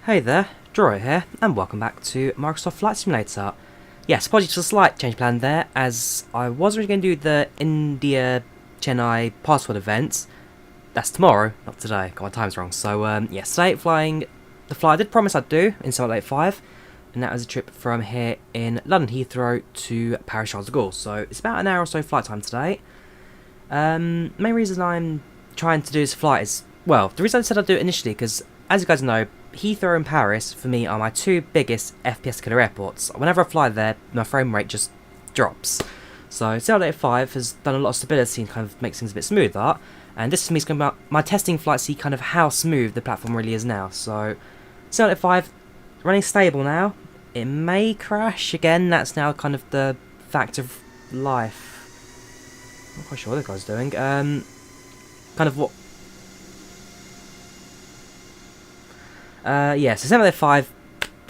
Hey there, Drawyah here, and welcome back to Microsoft Flight Simulator. Yes, apologies for the slight change plan there, as I was originally going to do the India Chennai passport event. That's tomorrow, not today, got my times wrong. So, yes, today flying the flight I did promise I'd do in 785, and that was a trip from here in London Heathrow to Paris Charles de Gaulle. So, it's about an hour or so flight time today. Main reason I'm trying to do this flight is, well, the reason I said I'd do it initially, because as you guys know, Heathrow and Paris, for me, are my two biggest FPS killer airports. Whenever I fly there, my frame rate just drops. So 785 has done a lot of stability and kind of makes things a bit smoother. And this for me is going to be my testing flight, see kind of how smooth the platform really is now. So 785 running stable now. It may crash again. That's now kind of the fact of life. I'm not quite sure what the guy's doing. Kind of what. Yeah, so 785,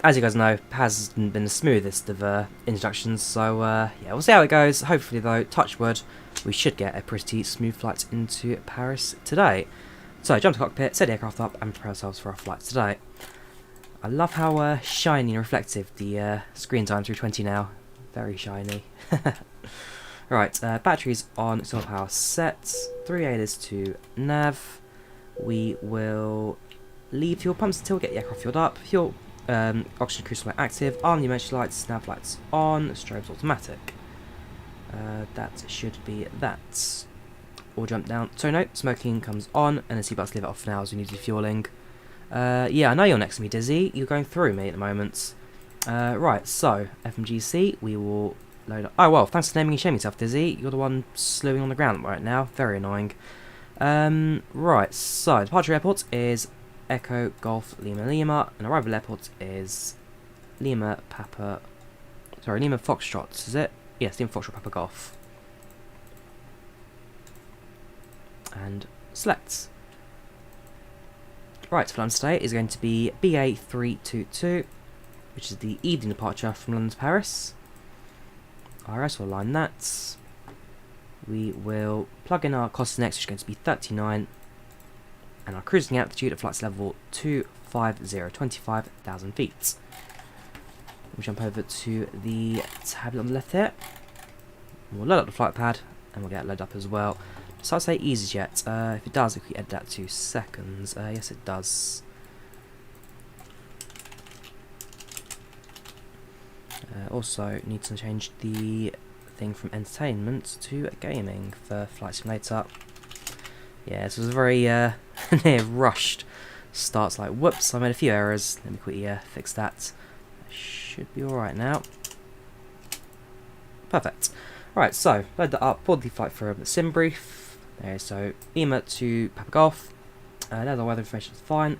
as you guys know, hasn't been the smoothest of introductions, so yeah, we'll see how it goes. Hopefully though, touch wood, we should get a pretty smooth flight into Paris today. So, jump to cockpit, set the aircraft up, and prepare ourselves for our flight today. I love how shiny and reflective the screens are on A320 now. Very shiny. Right, batteries on, external power set, 3 ATIS to nav. We will leave fuel pumps until we get the aircraft filled up. Fuel, oxygen cruise light active, arm emergency lights, nav lights on, strobes automatic. That should be that. We'll jump down. So no, smoking comes on, and the seatbelts leave it off for now as we need to be fueling. Yeah, I know you're next to me, Dizzy. You're going through me at the moment. Right, so FMGC, we will load up. Oh well, thanks for naming and shaming yourself, Dizzy. You're the one slewing on the ground right now. Very annoying. Right, so departure airport is Echo Golf Lima Lima, and arrival airport is Lima Foxtrot, is it? Yes, Lima Foxtrot Papa Golf. And select. Right, for London today is going to be BA322, which is the evening departure from London to Paris. RS will align that. We will plug in our cost next, which is going to be 39. And our cruising altitude at flight level 250, 25,000 feet. We'll jump over to the tablet on the left here. We'll load up the flight pad, and we'll get it loaded up as well. So I'll say EasyJet. If it does, if we edit that to seconds, yes it does. Also need to change the thing from entertainment to gaming for Flight Simulator. Yeah, this was a very near rushed start. Like, whoops, I made a few errors. Let me quickly fix that. Should be alright now. Perfect. Right, so load that up, pull the flight for a sim brief. There, so Lima to Papa Golf. There's our weather information, is fine.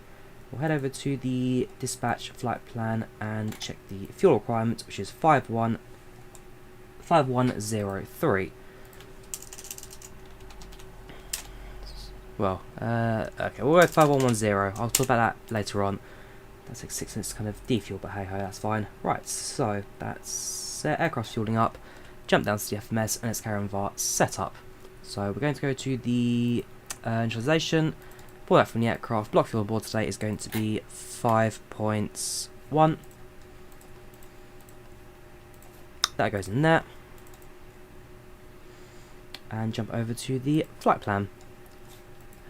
We'll head over to the dispatch flight plan and check the fuel requirement, which is 5103. Well, okay, we'll go 5110. I'll talk about that later on. That's like 6 minutes to kind of defuel, but hey ho, that's fine. Right, so that's aircraft fueling up. Jump down to the FMS, and let's carry on with our setup. So we're going to go to the initialization. Pull that from the aircraft. Block fuel aboard today is going to be 5.1. That goes in there. And jump over to the flight plan.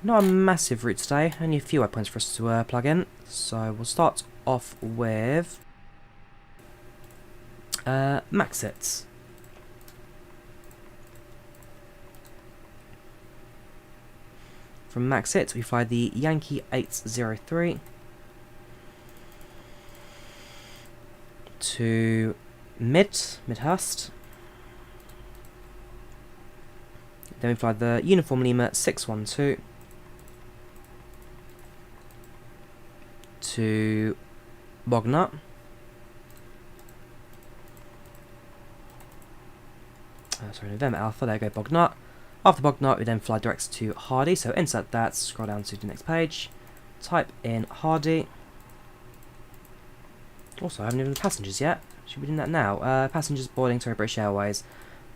Not a massive route today, only a few waypoints for us to plug in. So we'll start off with Maxit. From Maxit, we fly the Yankee 803 to Midhurst. Then we fly the Uniform Lima 612 to Bognor. Sorry, November Alpha, there we go, Bognor. After Bognor, we then fly direct to Hardy, so insert that, scroll down to the next page, type in Hardy. Also, I haven't even the passengers yet. Should be doing that now. Passengers boarding to British Airways.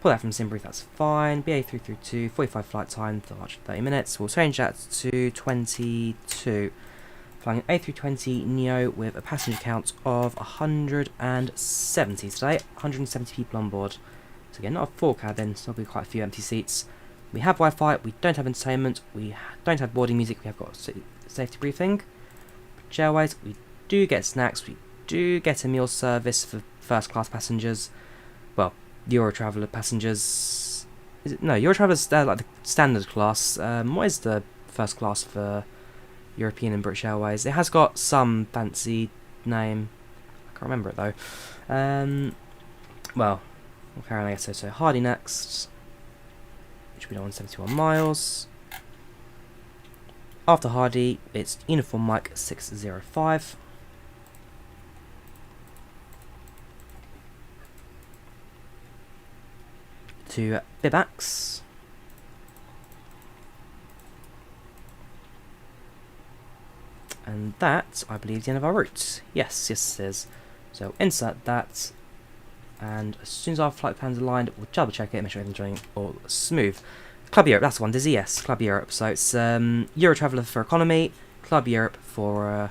Pull that from SimBrief, that's fine. BA332, 45 flight time, 30 minutes. We'll change that to 22. Flying an A320neo with a passenger count of 170 today. 170 people on board. So again, not a full cabin, so there'll be quite a few empty seats. We have Wi-Fi, we don't have entertainment, we don't have boarding music, we have got a safety briefing. British Airways, we do get snacks, we do get a meal service for first class passengers. Well, Eurotraveller passengers. Is it? No, Eurotraveller's like the standard class. What is the first class for European and British Airways? It has got some fancy name. I can't remember it though. Well, we'll carry on, I guess. So Hardy next, which will be on 71 miles. After Hardy, it's Uniform Mike 605. To PACX. And that, I believe, is the end of our route. Yes, yes it is. So insert that, and as soon as our flight plan's aligned, we'll double check it and make sure everything's running all smooth. Club Europe, that's the one, Dizzy, yes, Club Europe. So it's Eurotraveller for economy, Club Europe for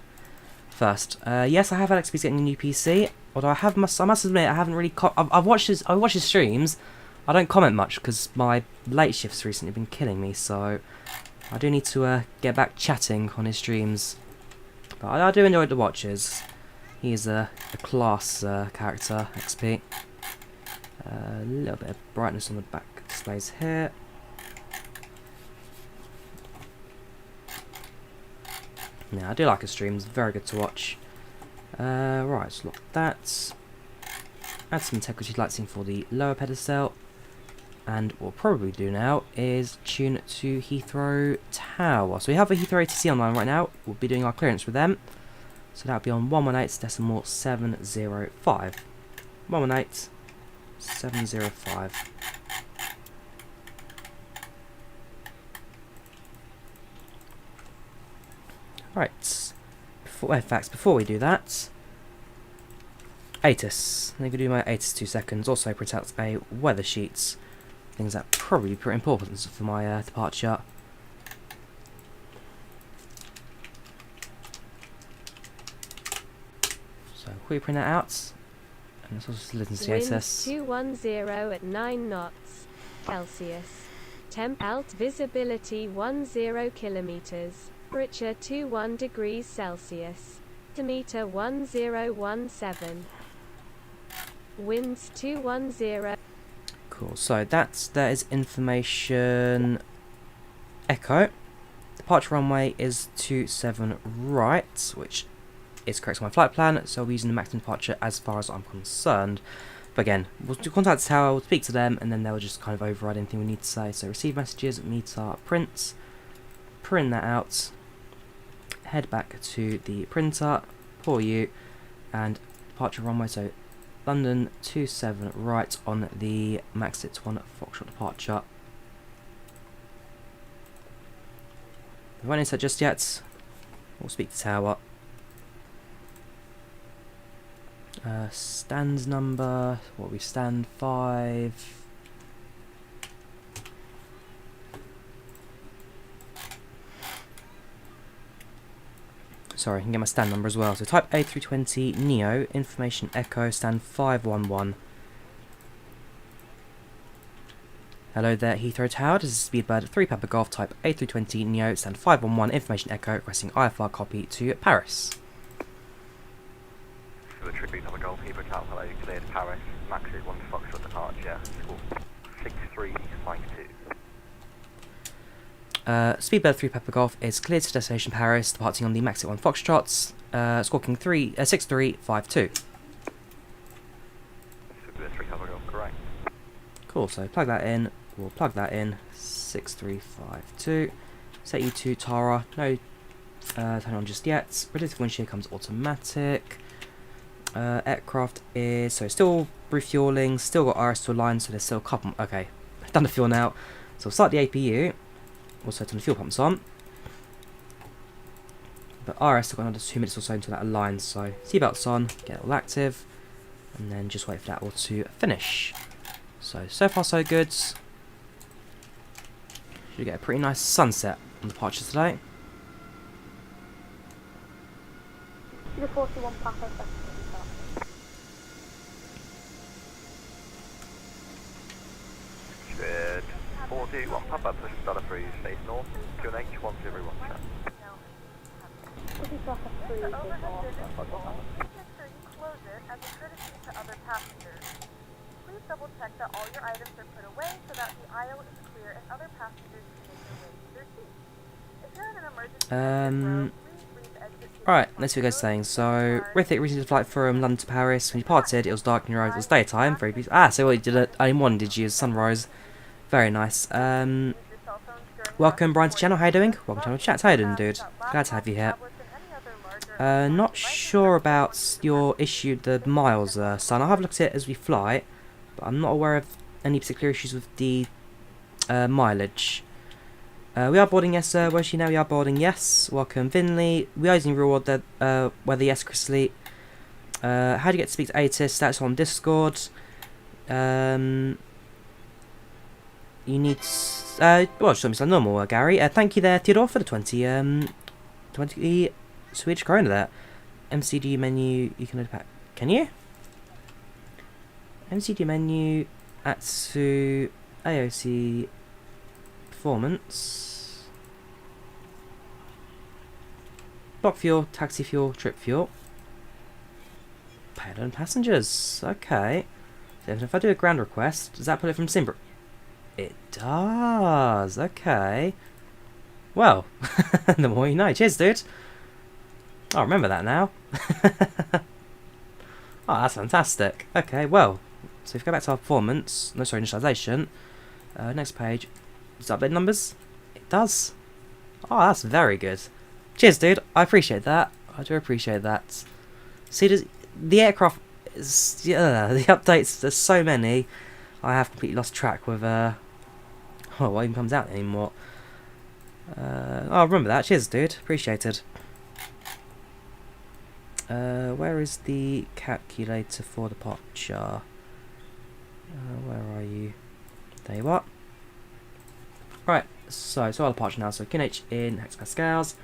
first. Yes, I have had experience getting a new PC, although I must admit I haven't really. I've watched his streams. I don't comment much because my late shifts recently have been killing me, so I do need to get back chatting on his streams. But I do enjoy the watches. He is a class character, XP. A little bit of brightness on the back displays here. Yeah, I do like his streams, very good to watch. Right, let's lock that. Add some integrity lighting for the lower pedestal. And what we'll probably do now is tune to Heathrow Tower. So we have a Heathrow ATC online right now. We'll be doing our clearance with them. So that'll be on 118.705. 118.705. Right. Before we do that, ATIS. I'm going to do my ATIS 2 seconds. Also print out a weather sheet. Things that probably pretty important for my departure. So quickly print that out, and let's also listen to the ATIS. 210 at 9 knots Celsius. Temp alt visibility 10 kilometers. Temperature 21 degrees Celsius. Altimeter 1017. Winds 210. Cool, so that is information echo. Departure runway is 27 right, which is correct on my flight plan, so we're using the maximum departure as far as I'm concerned. But again, we'll contact the tower, we'll speak to them, and then they'll just kind of override anything we need to say. So receive messages, meter prints, print that out, head back to the printer, pour you, and departure runway, so London 27 right on the Max 1 Foxtrot departure. We won't insert just yet. We'll speak to tower. Stand number, what we stand 5. Sorry, I can get my stand number as well. So type A320neo, information echo, stand 511. Hello there, Heathrow Tower. This is Speedbird 3 Papa Golf, type A320neo, stand 511, information echo, requesting IFR copy to Paris. So the tribute Papa Golf, Heathrow Tower, hello, cleared Paris, Max 1 Foxtrot departure, school 6352. Speedbird 3 Pepper Golf is cleared to destination Paris, departing on the Max 1 Foxtrots, squawking 6352. Speedbird 3 Pepper Golf, correct. Cool, so plug that in, we'll plug that in, 6352. Set you to Tara, no turn on just yet. Predictive wind shear comes automatic. Aircraft is, so still refueling, still got RS to align, so there's still a couple, okay, done the fuel now. So we'll start the APU. Also turn the fuel pumps on. But RS still got another 2 minutes or so until that aligns, so seatbelts on, get it all active, and then just wait for that all to finish. So far so good. Should get a pretty nice sunset on departure today. The 41 Papa. Good. 41 Papa, push Stella 3, face north, QNH 101 check. This is Papa 3, The overhead bin is full. Please make sure you close it as a courtesy to other passengers. Please double check that all your items are put away so that the aisle is clear and other passengers can make their way to their seats. If you're in an emergency exit, please leave exit seat Alright, let's see what you guys are saying. So, Rithik recently did a flight from London to Paris. When you departed, it was dark and you arrived, it was daytime. Very beautiful. Ah, so what you did it only one, did you? Sunrise. Very nice. Welcome, Brian, to the channel. How you doing? Welcome to our chat. How you doing, dude? Glad to have you here. Not sure about your issue, the miles, son. I'll have a look at it as we fly, but I'm not aware of any particular issues with the mileage. We are boarding, yes, sir. Where's she now? We are boarding, yes. Welcome, Vinley. We are using reward weather, yes, Chrisley. How do you get to speak to ATIS? That's on Discord. You need, well, just like normal, Gary. Thank you there, Theodore, for the 20 Swedish krona there. MCD menu, you can pack. Can you? MCD menu, Atsu, AOC, performance. Block fuel, taxi fuel, trip fuel. Payload and passengers. Okay. So if I do a ground request, does that put it from Simbra? It does. Okay. Well, the more you know. Cheers, dude. I'll remember that now. Oh, that's fantastic. Okay, well. So if we go back to our performance, no, sorry, initialization. Next page. Does it update numbers? It does. Oh, that's very good. Cheers, dude. I appreciate that. I do appreciate that. See, the aircraft is, the updates, there's so many. I have completely lost track with, what even comes out anymore. I'll remember that. Cheers, dude. Appreciated. Where is the calculator for departure? Where are you? There you are. Right, so our departure now. So QNH in hectopascals.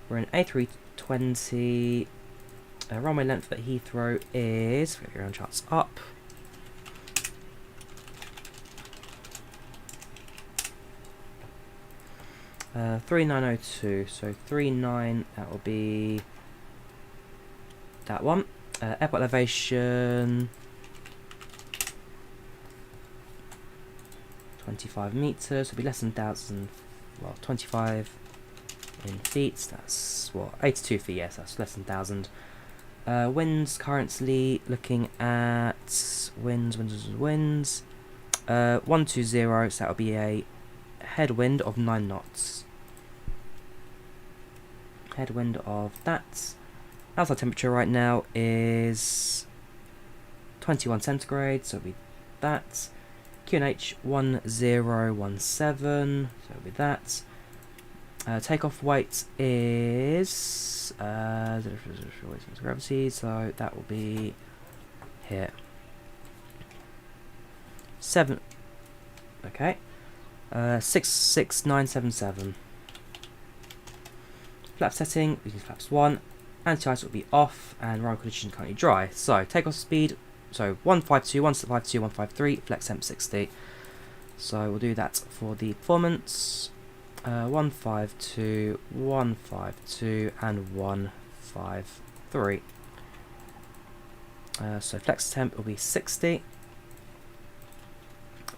We're in A320. Runway length at Heathrow is, get your own charts up. Uh, 3902. So 39. That will be that one. Airport elevation 25 meters. Will be less than 1,000. Well, 25 in feet. That's what, 82 feet. Yes, that's less than 1,000. Winds currently looking at winds. 120. So that will be a headwind of 9 knots. Headwind of that. Outside temperature right now is 21 centigrade, so it'll be that. QNH 1017, so it'll be that. Takeoff weight is gravity, so that will be here. 7. Okay. 66977. Flap setting, we use flaps 1. Anti-ice will be off, and runway conditions currently dry. So takeoff speed, so 152, 152, 153, flex M60. So we'll do that for the performance. 152, 152, and 153. So flex temp will be 60.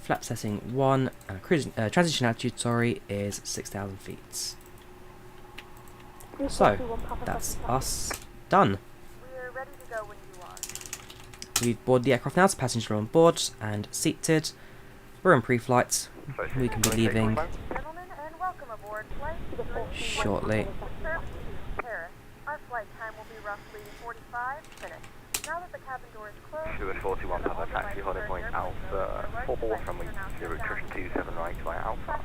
Flap setting 1, and cruising transition altitude, sorry, is 6,000 feet. So that's us done. We're ready to go when you are. We've boarded the aircraft now, so passengers are on board and seated. We're in pre-flight. We can be leaving Gentlemen, and welcome aboard flight shortly. Paris. Our flight time will be roughly 45 minutes. Now that the cabin door is closed, 241 Papa taxi, holiday point Alpha 4 runway 0 attrition 27 right via Alpha.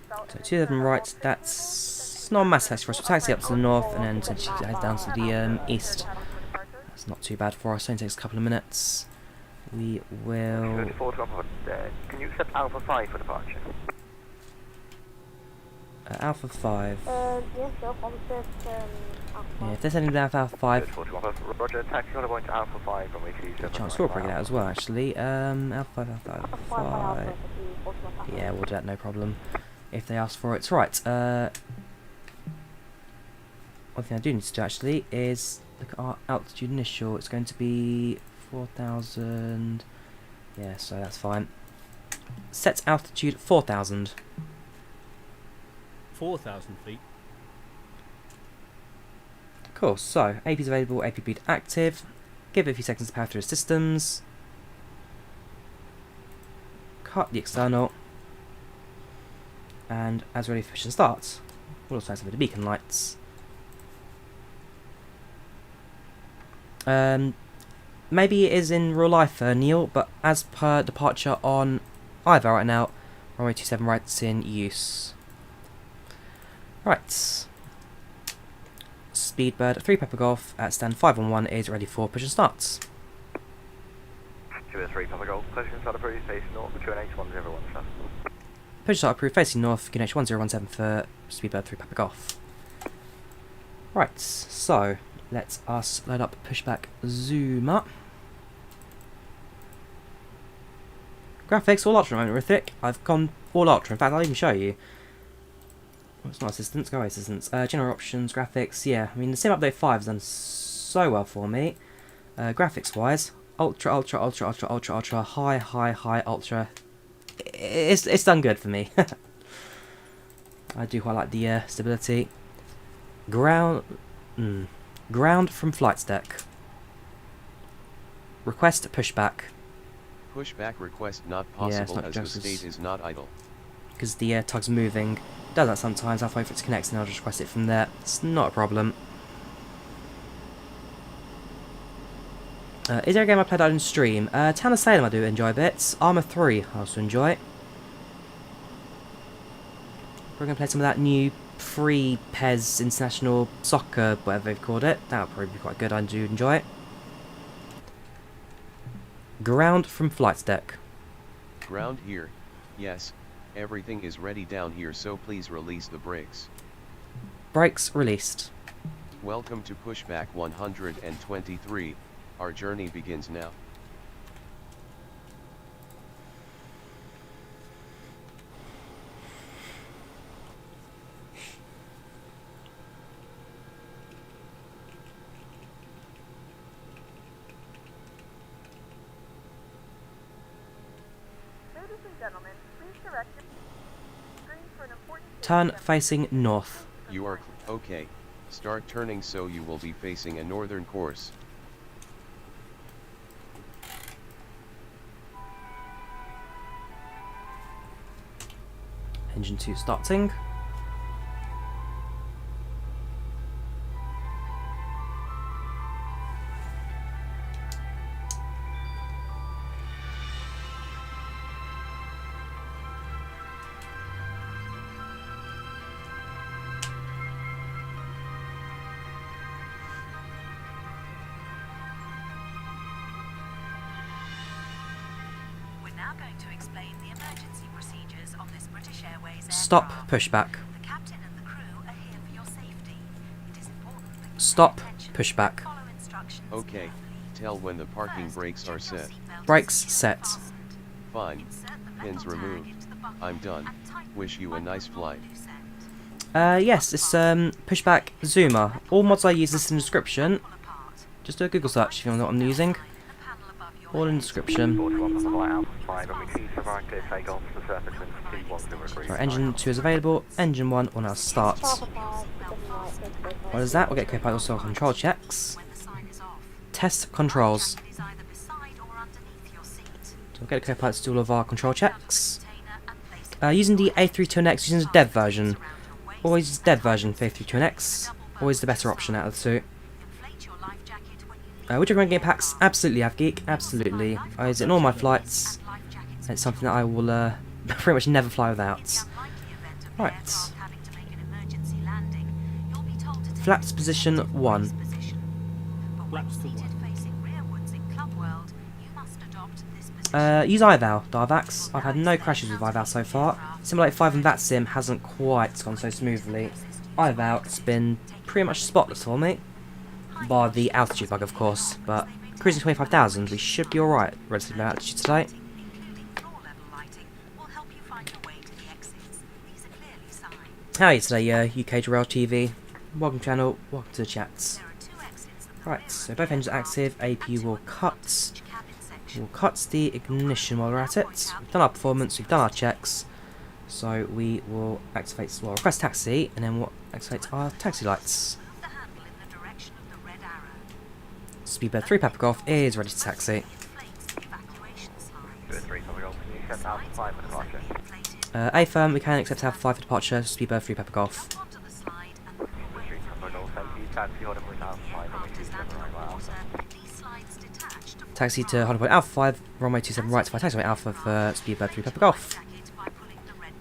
So 27 right, that's not a massive taxi for us. We'll taxi up to the north and then essentially head down to the east. That's not too bad for us, it only takes a couple of minutes. We will... 241 Papa, can you accept Alpha 5 for departure? Alpha 5. Yes, no problem, sir. Yeah, if they're sending down for Alpha 5, 41, Roger, taxi on a point to Alpha 5, runway 27. chance we'll bring it out as well, actually. Alpha 5, Alpha Alpha 5. 5 by Alpha, if 41 Papa. Yeah, we'll do that, no problem. If they ask for it. Right, one thing I do need to do, actually, is look at our altitude initial. It's going to be 4,000. Yeah, so that's fine. Set altitude 4,000. 4,000 feet. Cool, so AP's available, AP bead active. Give it a few seconds to power through the systems. Cut the external. And as ready for mission starts, we'll also activate the beacon lights. Maybe it is in real life, Neil, but as per departure on IVAO right now, runway 27 right's in use. Right. Speedbird 3 Pepper Golf at stand 511 is ready for push and starts. 203 Papa Gold, push and start approved, face north, QNH 101, sir. Push and start approved facing north, QNH 1017 for Speedbird 3 Pepper Golf. Right, so let us load up PushbackZoomer. Graphics all ultra at the moment, Rithik. I've gone all ultra. In fact, I'll even show you. Oh, it's not assistance, go away assistance. General options, graphics, yeah. I mean, the Sim Update 5 has done so well for me. Graphics wise, ultra, ultra, ultra, ultra, ultra, ultra, high, high, high, ultra. It's done good for me. I do quite like the stability. Ground from flight deck. Request pushback. Pushback request not possible not as just the state is not idle. Because the tug's moving. Does that sometimes. I'll wait for it to connect and I'll just request it from there. It's not a problem. Is there a game I played out in stream? Town of Salem I do enjoy bits. Armour 3 I also enjoy. We're going to play some of that new free PES International Soccer, whatever they've called it. That'll probably be quite good. I do enjoy it. Ground from flight deck. Ground here. Yes, everything is ready down here, so please release the brakes. Brakes released. Welcome to Pushback 123. Our journey begins now. Ladies and gentlemen, please direct your screen for an important Turn safety facing north. You are okay. Start turning so you will be facing a northern course. Engine 2 starting. Now going to explain the emergency procedures on this British Airways Stop aircraft. pushback. The captain and the crew are here for your safety. It is important that you Stop pay attention pushback. and follow instructions Okay, carefully. tell when the parking First, brakes check are your set. seatbelt Brakes is set. fastened. Fine. Insert the metal Pins tag removed. into the buckle I'm done. and tighten Wish you a like nice a flight. loose end. Yes, it's PushbackZoomer. All mods I use is in the description. Pull apart. Just do a Google search if you know what I'm using. Sign in the panel above your All in the head. description. 41 Papa Flight Alpha 5, runway 27 clear takeoff, the surface wind 210 degrees. Right, engine 2 is available. Engine 1 will now start. Alpha 5, 7 right, go to go What is that? We'll get co-pilot also control checks. When the sign is off. Test controls. Jacket is either beside or underneath your seat. So we'll get a co-pilot to do all of our control checks. Container and place it Using the A320neo, using the dev version. around your waist. Always use dev version for A320neo. Always the better option out of the two. Inflate your life jacket when you leave. Would you recommend game packs? Absolutely, Avgeek. Absolutely. I use it in all my flights. Life jackets It's something that I will pretty much never fly without. In the unlikely event of the Right. aircraft having to make an emergency landing, you'll be told to take Flaps the position raised 1. position. But when Flaps to seated 1. facing rearwards in Club World, you must adopt this position. Use IVAO, Darvax. I've had no crashes with IVAO so far. Simulate 5 and VATSIM hasn't quite gone so smoothly. IVAO, it's been pretty much spotless for me. Bar the altitude bug, of course, but cruising 25,000, we should be alright relatively low altitude today. How are you today, UK Drawyah TV? Welcome channel, welcome to the chats. Right, so both engines are active, AP will cut. We'll cut the ignition while we're at it. We've done our performance, we've done our checks. So we will activate, well, request taxi, and then we'll activate our taxi lights. Speedbird 3 PushbackZoomer is ready to taxi. A firm, we can accept Alpha 5 for departure, Speedbird 3 PushbackZoomer. Taxi to Honda Point Alpha 5, runway 27 right for taxiway Alpha for Speedbird 3 PushbackZoomer.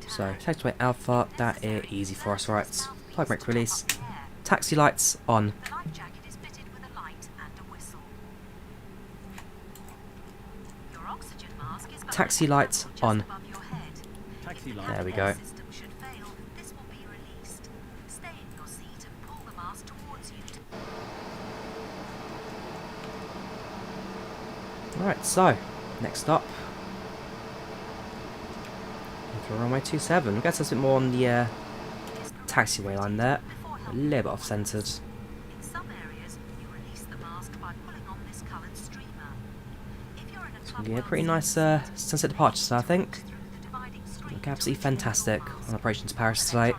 So, taxiway Alpha, that is easy for us, right? Flight brake release. Taxi lights on. Taxi lights on. There we go. Alright, so, next up. Heathrow runway 27. Gets us a bit more on the taxiway line there. A little bit off-centered. Yeah, pretty nice sunset departures, I think. Look absolutely fantastic on Operation to Paris today.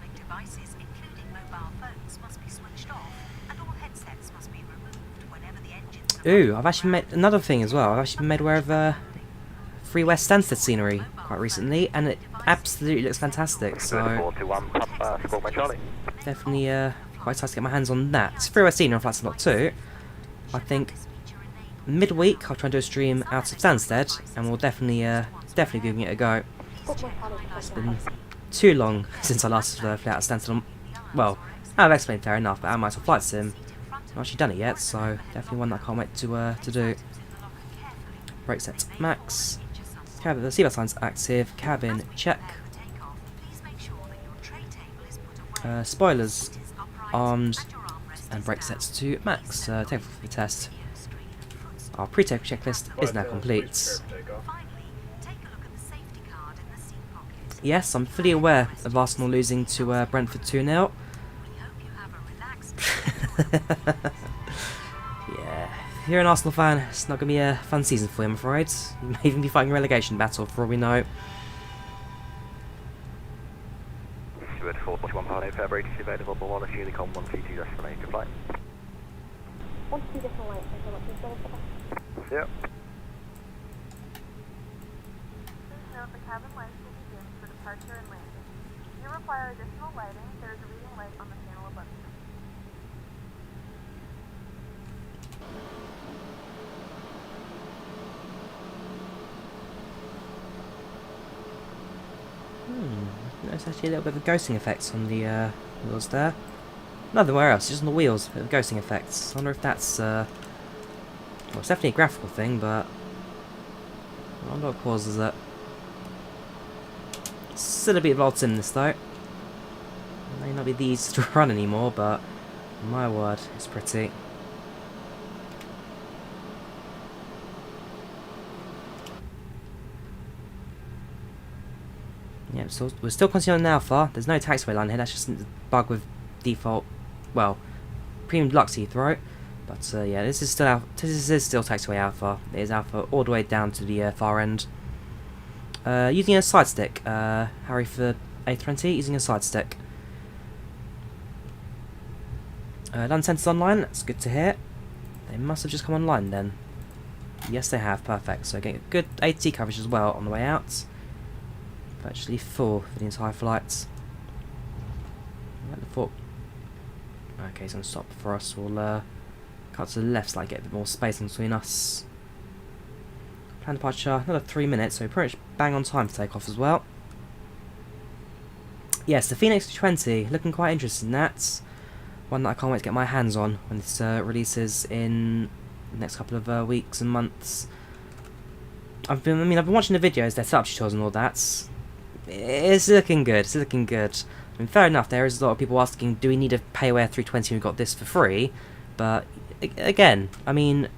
Ooh, I've actually made another thing as well. I've actually been made aware of Free West Stansted scenery quite recently, and it absolutely looks fantastic. So definitely quite excited to get my hands on that. It's Free West scenery on Flight Lot 2. I think midweek I'll try and do a stream out of Stansted, and we'll definitely be giving it a go. It's been too long since I last flew out of Stansted. Well, I've explained fair enough, but I might have flight sim. I've actually done it yet, so definitely one that I can't wait to do. Brake set max. Cabin, the seatbelt signs active. Cabin check. Spoilers armed, and brake sets to max. Takeoff for the test. Our pre-take checklist is now complete. Yes, I'm fully aware of Arsenal losing to Brentford 2-0. Yeah, if you're an Arsenal fan, it's not going to be a fun season for you, I'm afraid. You may even be fighting a relegation battle for all we know. Steward 41 pound February, available for Wallace Unicom 122 destination flight. 122 decimal line, thank you very much. Yep. Please note the cabin lights will be dimmed for departure and landing. If you require additional lighting, there is a reading light on the panel above you. There's actually a little bit of a ghosting effect on the wheels there. Nowhere else, just on the wheels, a bit of ghosting effects. I wonder if that's well, it's definitely a graphical thing, but I wonder what causes it. Still a bit of old sim this though. It may not be the easiest to run anymore, but my word, it's pretty. Yeah, so we're still continuing on Alpha. There's no taxiway line here. That's just a bug with default, well, premium deluxe Heathrow. But yeah, this is still taxiway Alpha. It is Alpha all the way down to the far end. Using a side stick, Harry for A320, using a side stick. Land centers online. That's good to hear. They must have just come online then. Yes, they have. Perfect. So getting a good AT coverage as well on the way out. Virtually full for the entire flight. Okay, he's going to stop for us. We'll cut to the left so I get a bit more space in between us. Planned departure, another 3 minutes, so pretty much bang on time to take off as well. Yes, the Phoenix 20, looking quite interesting. That's one that I can't wait to get my hands on when this releases in the next couple of weeks and months. I've been watching the videos, their setup tutorials and all that. It's looking good. It's looking good. I mean, fair enough, there is a lot of people asking, do we need to pay away a 320 when we got this for free? But, again, I mean,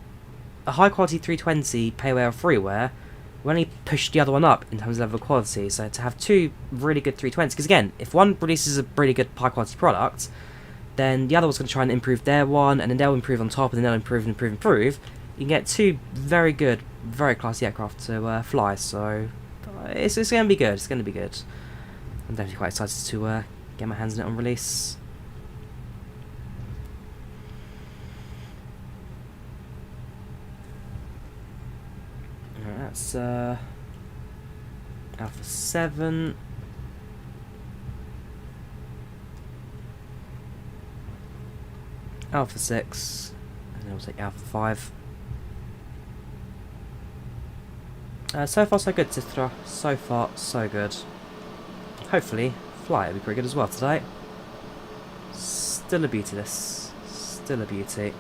a high quality 320 pay away or freeware will only push the other one up in terms of level of quality. So to have two really good 320s, because again, if one releases a really good high quality product, then the other one's going to try and improve their one, and then they'll improve on top, and then they'll improve and improve and improve. You can get two very good, very classy aircraft to fly, so it's going to be good, it's going to be good. I'm definitely quite excited to get my hands on it on release. Alright, that's Alpha 7. Alpha 6. And then we'll take Alpha 5. So far so good, Heathrow. So far so good. Hopefully, flight will be pretty good as well today. Still a beauty, this. Still a beauty.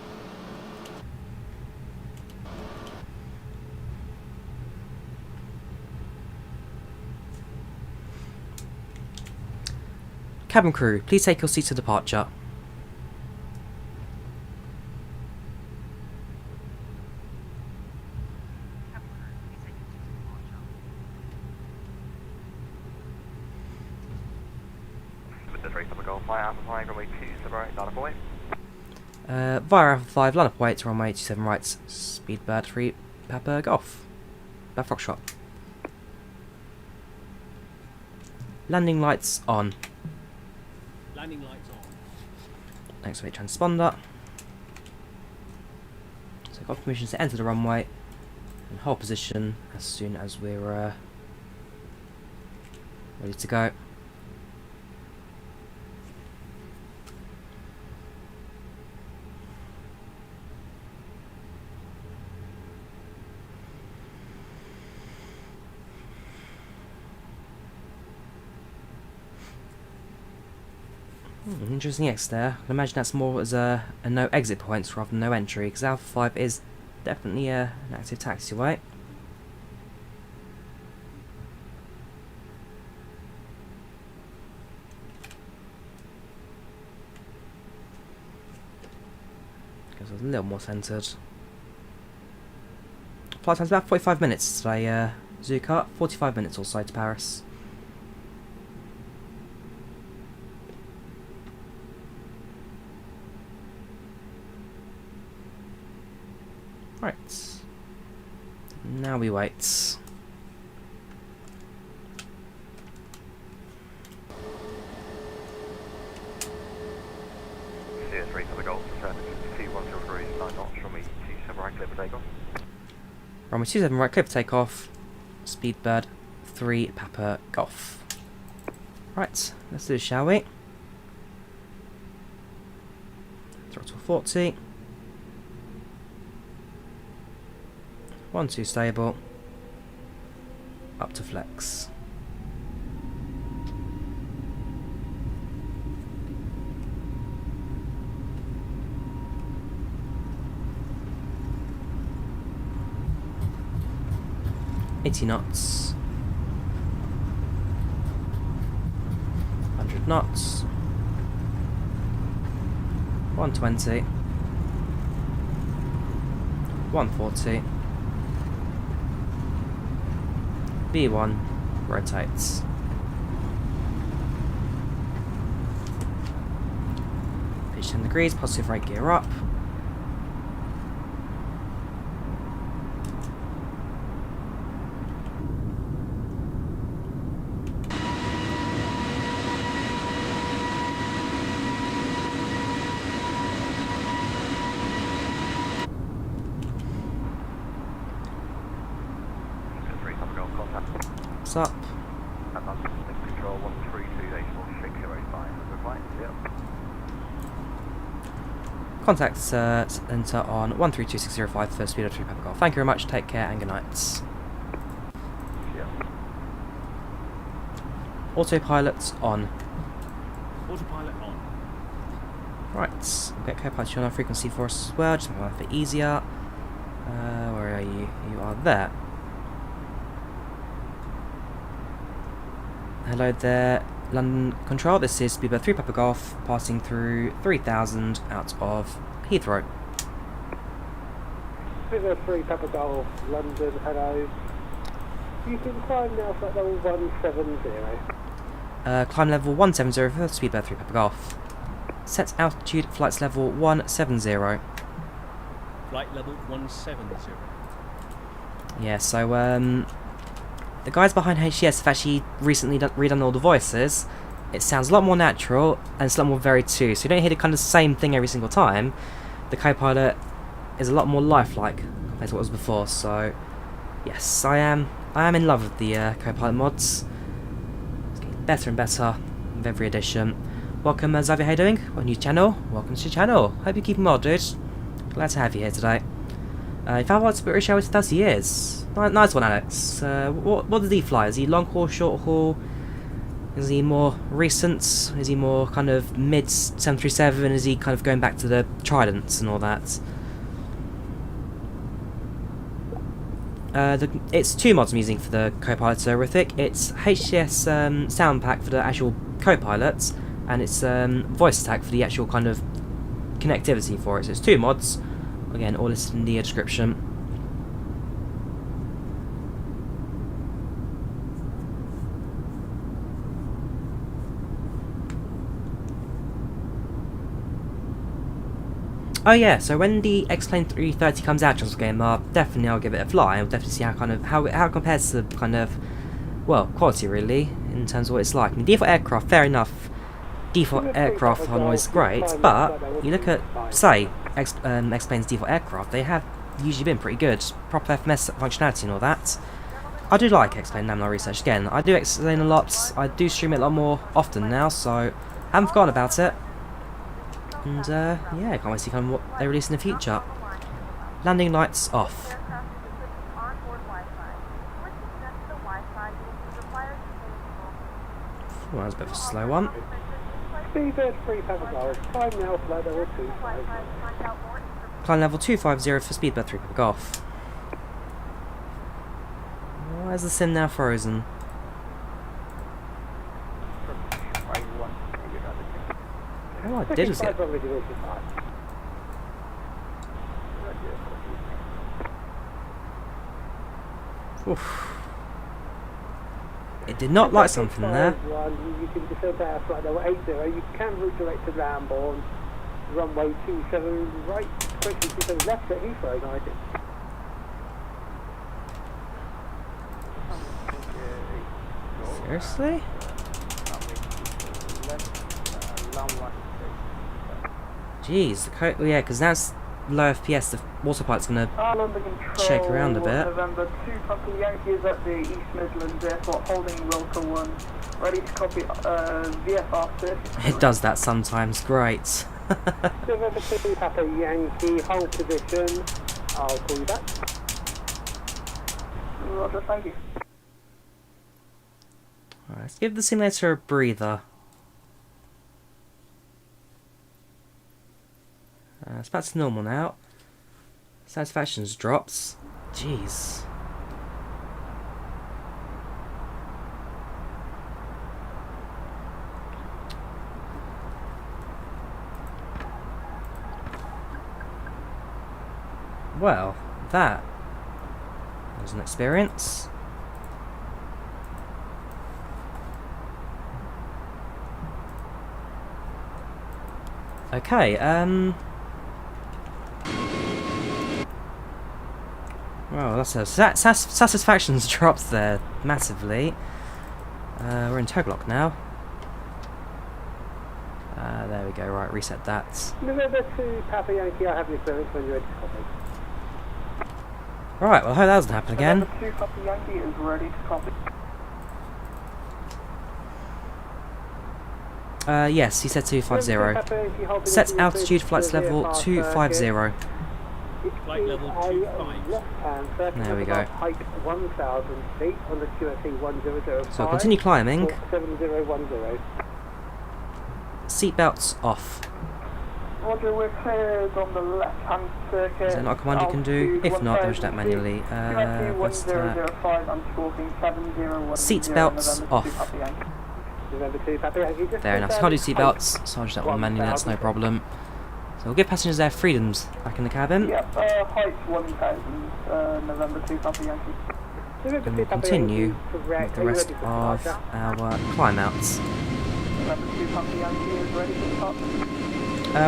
Cabin crew, please take your seats to departure. Via Alpha 5, line up weight, runway 27 right, speedbird 3, Papa Golf. Back Foxtrot. Landing lights on. Landing lights on. Next weight transponder. So got permission to enter the runway and hold position as soon as we're ready to go. Interesting X there. I imagine that's more as a no exit points rather than no entry, because Alpha 5 is definitely an active taxiway. Because it's a little more centred. Flight time's about 45 minutes today, Zuka. 45 minutes or so to Paris. Right. Now we wait. CO3 for the Gaulle, descending to 21 degrees, 9 knots, runway 27 right, clear for takeoff. Runway 27 right, clear for takeoff. Speedbird 3, Papa Golf. Right, let's do this, shall we? Throttle 40. 1-2 stable. Up to flex. $80 knots. 100 knots. 120. 140. B1 rotates. Pitch 10 degrees, positive right gear up. Up. Control 132846085. Yep. Contact enter on 132605 first speed of 3 Papa Golf. Thank you very much, take care and good night. Yep. Autopilot on. Autopilot on. Right, we'll get co-pilot on frequency for us as well, just make life a bit easier. Where are you? You are there. Hello there, London Control, this is Speedbird 3 Papa Golf, passing through 3000 out of Heathrow. Speedbird 3 Papa Golf, London, hello. You can climb now flight level 170. Climb level 170 for Speedbird 3 Papa Golf. Set altitude, flights level 170. Flight level 170. Yeah, so the guys behind HCS have actually recently redone all the voices. It sounds a lot more natural and it's a lot more varied too, so you don't hear the kind of same thing every single time. The co-pilot is a lot more lifelike compared to what was before, so yes, I am in love with the co-pilot mods. It's getting better and better with every edition. Welcome, Xavier, how you doing? What new channel? Welcome to the channel. Hope you're keeping well, dude. Glad to have you here today. You've had watched British Airways for 30 years. Nice one, Alex. What does he fly? Is he long haul, short haul? Is he more recent? Is he more kind of mid 737? Is he kind of going back to the Tridents and all that? It's two mods I'm using for the co-pilot Horrific. It's HCS sound pack for the actual co-pilots, and it's VoiceAttack for the actual kind of connectivity for it. So it's two mods. Again, all listed in the description. Oh yeah, so when the X-Plane 330 comes out, just game, definitely I'll give it a fly. I'll definitely see how it compares to kind of, well, quality really, in terms of what it's like. I mean, default aircraft, fair enough. Default aircraft aren't always great, but you look at, say, X-Plane's default aircraft, they have usually been pretty good. Proper FMS functionality and all that. I do like X-Plane Namlar Research. Again, I do X-Plane a lot, I do stream it a lot more often now, so I haven't forgotten about it. And yeah, I can't wait to see kind of what they release in the future. Landing lights off. Oh, that was a bit of a slow one. Speedbird 3 Papa Golf, climb now flight level 250. Climb level 250 for Speedbird 3 Papa Golf. Why is the sim now frozen? All I did was get... Oof. It did not like something there. You can descend out flight level 80. You can redirect to Lambourne, runway 27 right, 27 left at Heathrow, United. Seriously? Jeez, yeah, because that's low FPS, the autopilot's going to shake around a bit. November 2 Papa Yankee is at the East Midlands Airport holding Wilco 1, ready to copy VFR 30. It does that sometimes, great. November 2 Papa Yankee, hold position, I'll call you back. Roger, thank you. Alright, let's give the simulator a breather. It's back to normal now. Satisfaction's drops. Jeez. Well, that was an experience. Okay, well, that's a satisfaction's dropped there massively. We're in Toglock now. There we go. Right, reset that. November 2 Papa Yankee, I have your clearance when you're ready to copy. Right, well, I hope that doesn't happen again. November 2 Papa Yankee is ready to copy. Yes, he said 250. Set altitude, flights level 250. Flight level 25. There we go. Height 1,000 feet on the QSE 1005. So continue climbing. 7010. Seatbelts off. Roger, we're cleared on the left-hand circuit. Is there not a command you can do? If not, push that manually. What's that? Seatbelts off. November 2 Papa Yankee. Just Fair enough. Can't do seatbelts, so I'll just that one manually, that's no problem. So we'll give passengers their freedoms back in the cabin. Yep, height 1000, November 2 Papa Yankee. And we'll continue with the rest of our climb outs. November 2 Papa Yankee is ready to start.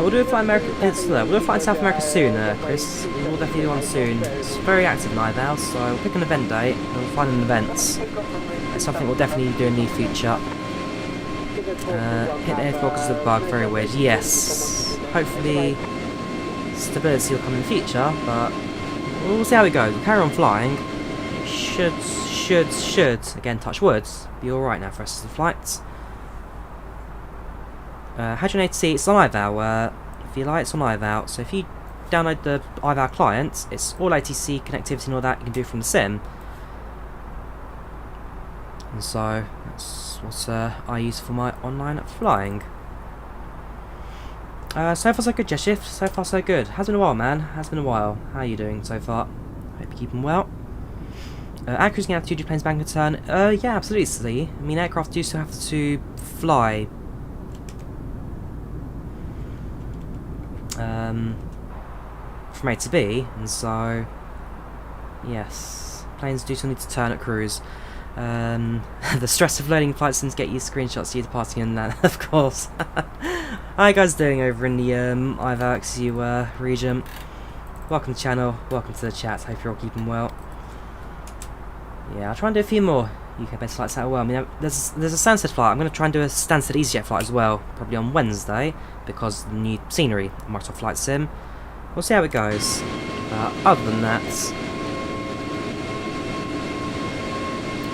We'll do a flight we'll do a flight in South America soon, Chris. We'll definitely do one soon. It's very active in IVAO, so we'll pick an event date and we'll find an event. It's something we'll definitely do in the future. Hit the airport because of the bug, very weird. Yes. Hopefully stability will come in the future, but we'll see how it goes. We'll carry on flying. Should, again touch wood, be alright now for the rest of the flights. 180, it's on IVAO, if you like, it's on IVAO, so if you download the IVAO client, it's all ATC connectivity and all that you can do from the sim. And so, that's what I use for my online flying. So far so good, Jeshift, so far so good. Has been a while, man, has been a while. How are you doing so far? Hope you're keeping well. At cruising altitude, do planes bank and turn? Yeah, absolutely. I mean, aircraft do still have to fly from A to B, and so yes, planes do still need to turn at cruise. The stress of loading flight sims get you screenshots of you departing and that, of course. How you guys doing over in the IVAO region? Welcome to the channel, welcome to the chat, hope you're all keeping well. Yeah, I'll try and do a few more UK-based flights out as well. I mean, there's a Stansted flight. I'm going to try and do a Stansted EasyJet flight as well, probably on Wednesday, because of the new scenery in Microsoft Flight Sim. We'll see how it goes. Other than that,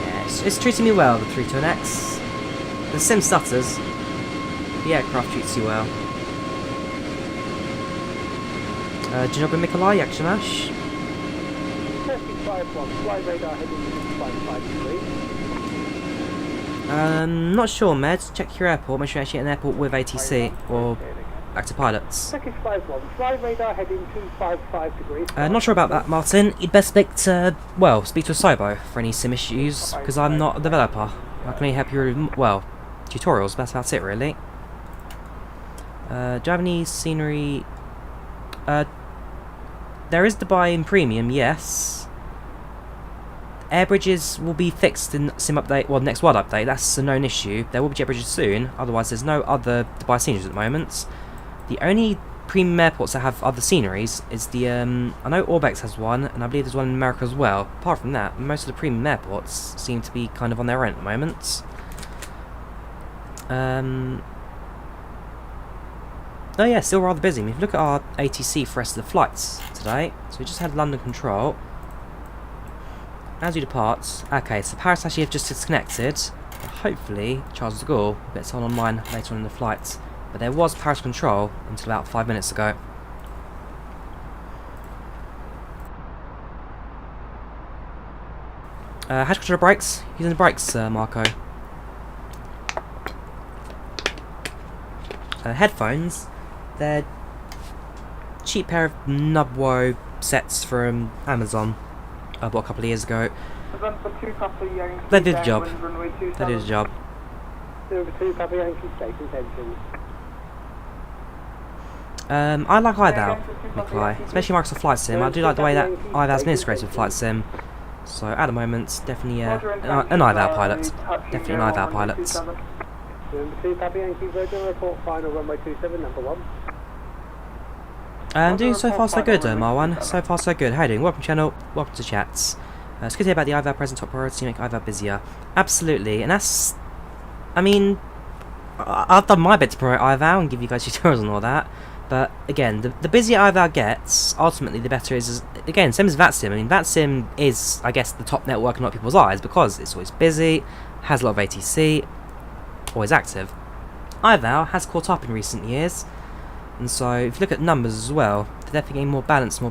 yeah, it's treating me well, the 321X. The sim stutters, the aircraft treats you well. Dzień dobry Mikołaj, jak się masz? 35 fly radar heading to 55 degrees. Not sure, Med. Check your airport. Make sure you're actually at an airport with ATC or active pilots. Turkish 51, fly radar heading to 55 degrees. Not sure about that, Martin. You'd best speak to, well, speak to a Cybo for any sim issues, because I'm not a developer. I can only help you with, well, tutorials. That's about it, really. Do you have any scenery? There is Dubai in Premium, yes. Air bridges will be fixed in sim update, well, next world update. That's a known issue. There will be jet bridges soon. Otherwise, there's no other Dubai sceneries at the moment. The only premium airports that have other sceneries is the I know Orbex has one, and I believe there's one in America as well. Apart from that, most of the premium airports seem to be kind of on their own at the moment. Oh yeah, still rather busy. I mean, if you look at our ATC for the rest of the flights today, so we just had London control. As you depart, okay, so Paris actually have just disconnected. But hopefully, Charles de Gaulle will get someone online later on in the flight. But there was Paris control until about 5 minutes ago. How to control the brakes? Using the brakes, Marco. Headphones. They're cheap pair of Nubwo sets from Amazon. I bought a couple of years ago. They did the job. They did the job. Number 2 Papa Yankee station tensions. I like IVAO, Nikolai, especially Microsoft Flight Sim. I do like the way that IVAO's been integrated with Flight Sim. So at the moment, definitely an IVAO pilot. Definitely an IVAO pilot. Number 2 Papa Yankee Virgin report final runway 27 number 1. Doing so far so good, Marwan. So far so good. How you doing? Welcome channel. Welcome to chats. It's good to hear about the IVAO present top priority, make IVAO busier. Absolutely, and that's. I mean, I've done my bit to promote IVAO and give you guys tutorials and all that. But again, the busier IVAO gets, ultimately the better it is. Again, same as VATSIM. I mean, VATSIM is, I guess, the top network in a lot of people's eyes because it's always busy, has a lot of ATC, always active. IVAO has caught up in recent years. And so, if you look at numbers as well, they're definitely getting more balanced.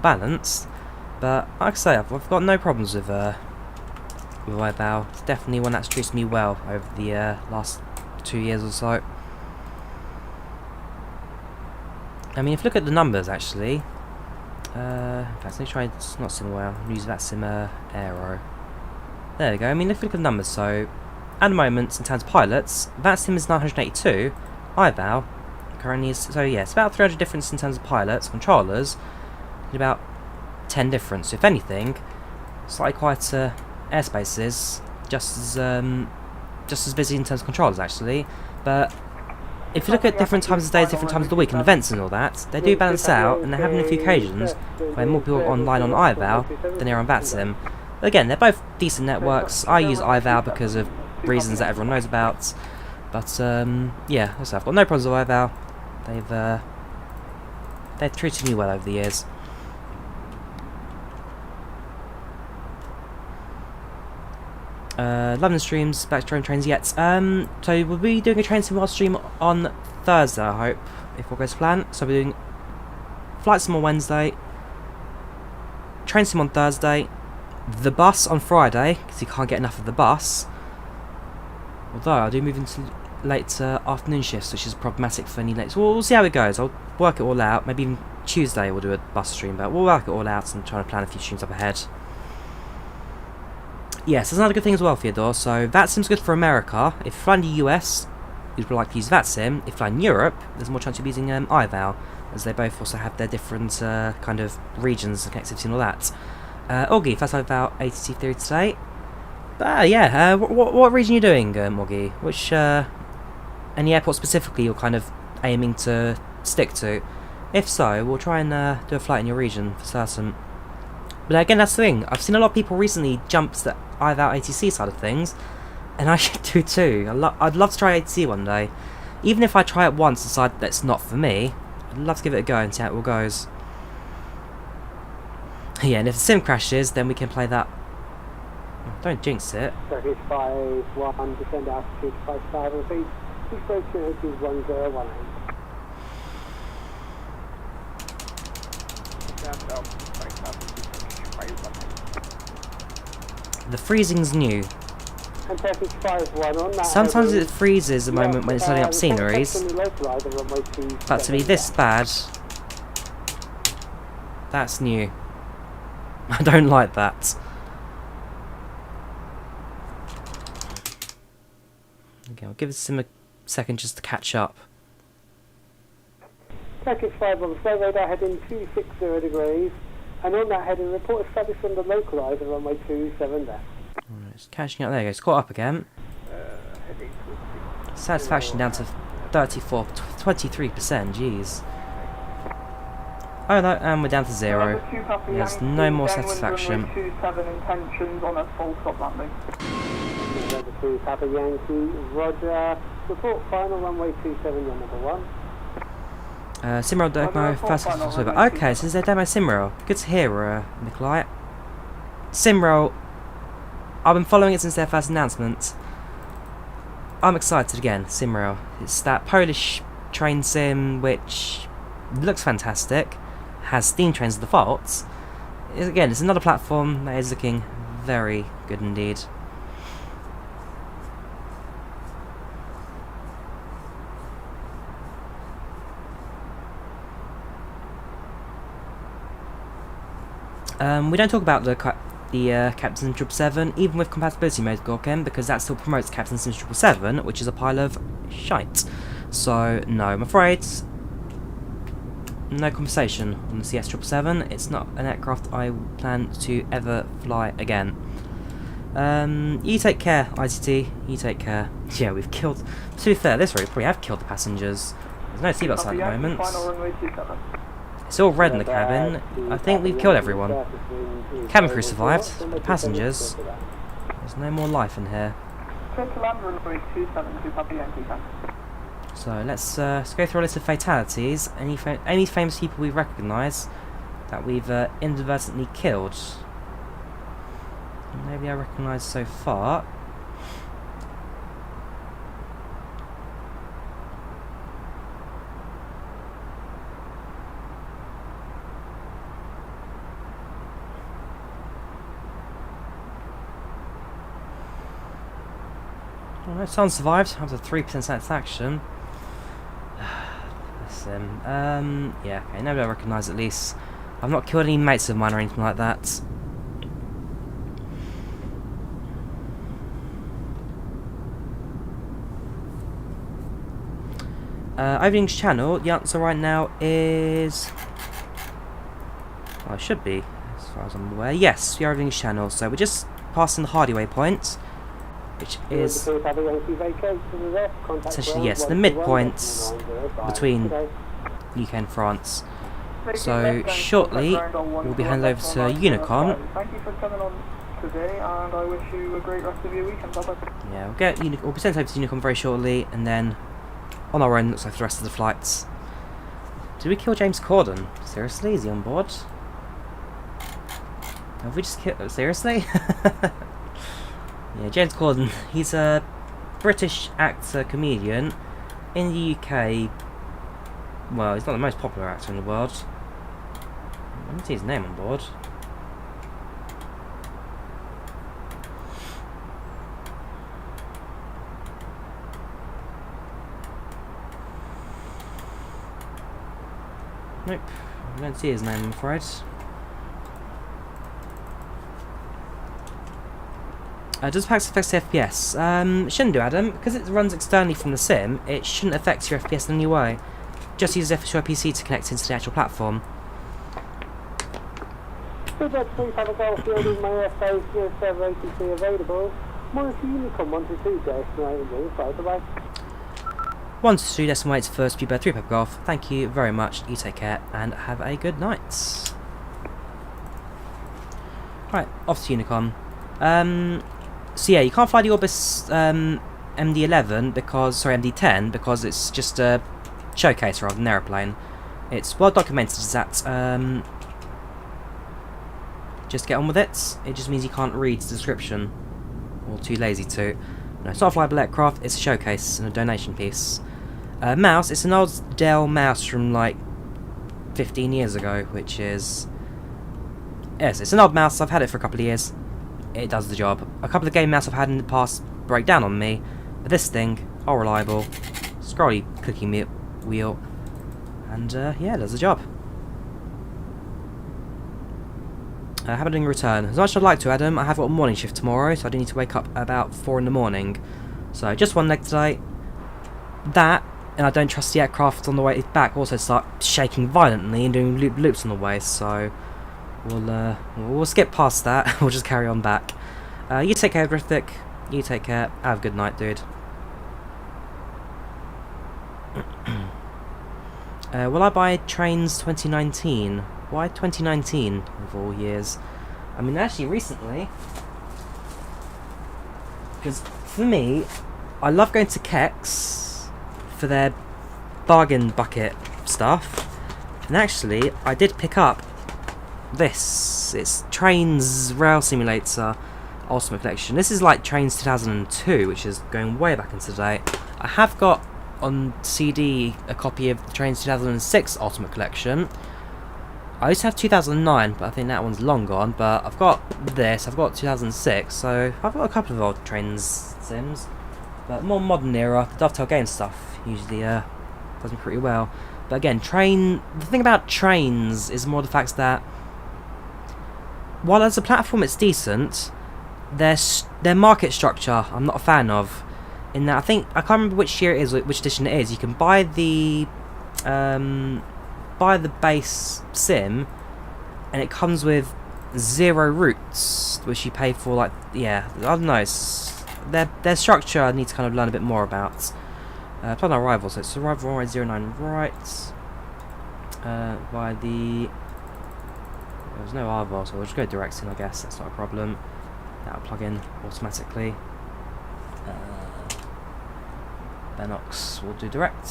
But, like I say, I've got no problems with IVAO. It's definitely one that's treated me well over the last 2 years or so. I mean, if you look at the numbers, actually... in fact, let me try... It's not SimWare, I'm use that Sim Aero. There we go. I mean, if you look at the numbers, so... at the moment, in terms of pilots, VATSIM is 982, IVAO currently is, so yeah, it's about 300 difference in terms of pilots, controllers, and about 10 difference. So if anything, slightly quieter airspaces, just as busy in terms of controllers actually, but if you look at different times of the day, different times of the week, and events and all that, they do balance out, and they're having a few occasions where more people are online on IVAO than they're on VATSIM. Again, they're both decent networks. I use IVAO because of reasons that everyone knows about, but yeah, also I've got no problems with IVAO. They've treated me well over the years. London streams, back to drone trains yet. So we'll be doing a train sim while stream on Thursday, I hope, if all goes to plan. So we're doing flight sim on Wednesday, train sim on Thursday, the bus on Friday, because you can't get enough of the bus. Although I do move into late afternoon shifts, which is problematic for any late. So we'll see how it goes. I'll work it all out. Maybe even Tuesday we'll do a bus stream, but we'll work it all out and try to plan a few streams up ahead. Yes, there's another good thing as well, Theodore. So VATSIM's good for America. If you're flying the US, you'd like to use VATSIM. If you're flying Europe, there's more chance of using IVAO, as they both also have their different kind of regions and connectivity and all that. Augie, first about ATC theory today. Yeah, what region are you doing, Augie? Which any airport specifically you're kind of aiming to stick to? If so, we'll try and do a flight in your region for certain. But again, that's the thing. I've seen a lot of people recently jump to the IVAO ATC side of things, and I should do too. I'd love to try ATC one day. Even if I try it once and decide that's not for me, I'd love to give it a go and see how it all goes. Yeah, and if the sim crashes, then we can play that. Don't jinx it. 35-1, descend altitude 55, repeat. Heathrow 280-1018. The freezing's new. And 5-1 on that. Sometimes it freezes a moment when it's loading up sceneries, but to be this bad, that's new. I don't like that. Okay, I'll give him a second just to catch up. Package 5 on the slow radar heading 260 degrees, and on that heading report established on the localizer runway 27 left. Alright, it's catching up. There you go, it's caught up again. Satisfaction down to 23%, jeez. Oh no, and we're down to 0. There's no more satisfaction. 27 intentions on a full stop landing. Number 2 Papa Yankee, Roger. Report final runway 27, your number 1. Simrail demo, first okay, so there's a demo Simrail. Good to hear, Nikolai. Simrail, I've been following it since their first announcement. I'm excited again, Simrail. It's that Polish train sim which looks fantastic, has steam trains as default. Again, it's another platform that is looking very good indeed. We don't talk about the Captain Sim 777, even with compatibility mode Gorken, because that still promotes Captain Sim 777, which is a pile of shite. So, no, I'm afraid, no conversation on the CS 777. It's not an aircraft I plan to ever fly again. You take care, ICT, you take care. Yeah, we've killed, to be fair, this route probably have killed the passengers. There's no seatbelts at the moment. It's all red in the cabin. I think we've killed everyone. Cabin crew survived, but passengers, there's no more life in here. So let's go through a list of fatalities. Any famous people we recognise that we've inadvertently killed. Maybe I recognise so far. Oh no, someone survived. That was a 3% satisfaction. Listen, yeah, okay, nobody I recognise at least. I've not killed any mates of mine or anything like that. Over English Channel, the answer right now is... well, it should be, as far as I'm aware. Yes, we are over English Channel, so we're just passing the Hardy waypoint, which is essentially, yes, the midpoint between UK and France. So shortly, we'll be handed over to Unicom. Thank you for coming on today, and I wish you a great rest of your weekend. Bye-bye. Yeah, we'll be sent over to Unicom very shortly, and then on our own, looks like for the rest of the flights. Did we kill James Corden? Seriously, is he on board? Have we just killed... seriously? Yeah, James Corden, he's a British actor, comedian. In the UK, well, he's not the most popular actor in the world. I didn't see his name on board. Nope, I don't see his name, I'm afraid. Does PACX affect FPS? Shouldn't do, Adam. Because it runs externally from the sim, it shouldn't affect your FPS in any way. Just use your PC to connect into the actual platform. Pushback, please have a Gaulle fielding my FA 0783 available. Monitor Unicom 122 destination, bye-bye. 122 decimal 8 first, Pushback 3 Pep Golf. Thank you very much, you take care, and have a good night. Right, off to Unicom. So yeah, you can't fly the Orbis MD-11 because, sorry, MD-10 because it's just a showcase rather than an aeroplane. It's well documented that just get on with it. It just means you can't read the description or too lazy to. No, it's not a flyable aircraft. It's a showcase and a donation piece. Mouse. It's an old Dell mouse from like 15 years ago, which is yes, it's an old mouse. I've had it for a couple of years. It does the job. A couple of game mouse I've had in the past break down on me, but this thing, all reliable, scrolly cookie wheel, and yeah, it does the job. How about doing a return? As much as I'd like to, Adam, I have got a morning shift tomorrow, so I do need to wake up about 4 in the morning. So just one leg today. That, and I don't trust the aircraft on the way back also start shaking violently and doing loops on the way, so we'll skip past that. We'll just carry on back. You take care, Grithik. You take care. Have a good night, dude. Will I buy Trains 2019? Why 2019 of all years? I mean, actually, recently, because for me, I love going to Kex for their bargain bucket stuff, and actually, I did pick up this. It's Trains Rail Simulator Ultimate Collection. This is like Trains 2002, which is going way back into the day. I have got on CD a copy of the Trains 2006 Ultimate Collection. I used to have 2009, but I think that one's long gone. But I've got this, I've got 2006, so I've got a couple of old Trains sims. But more modern era, the Dovetail Game stuff usually does me pretty well. But again, the thing about Trains is more the fact that while as a platform it's decent, their market structure I'm not a fan of. In that I can't remember which year it is, which edition it is. You can buy the base sim, and it comes with 0 routes, which you pay for. Like, yeah, I don't know. Their structure I need to kind of learn a bit more about. Plan our arrival. So it's arrival runway 09 right. By the there's no arrival, so we'll just go direct in. I guess that's not a problem. That'll plug in automatically. Benox will do direct.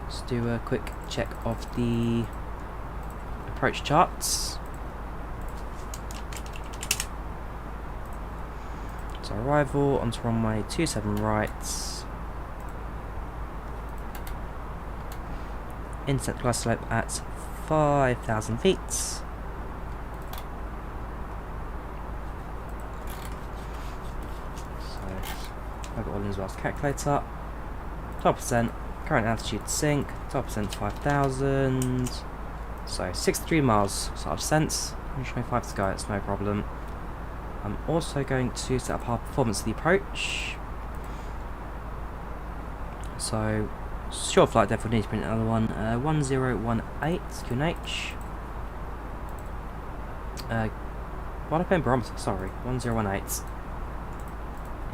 Let's do a quick check of the approach charts. So arrival onto runway 27 right. Intercept glide slope at 5,000 feet. I've got all in as well as calculator. 12% current altitude sink, 12% 5,000. So 63 miles start descent, 125 to go, it's no problem. I'm also going to set up our performance of the approach. So, short flight depth, we'll need to print another one. 1018 QNH. What I put in barometer? Sorry, 1018.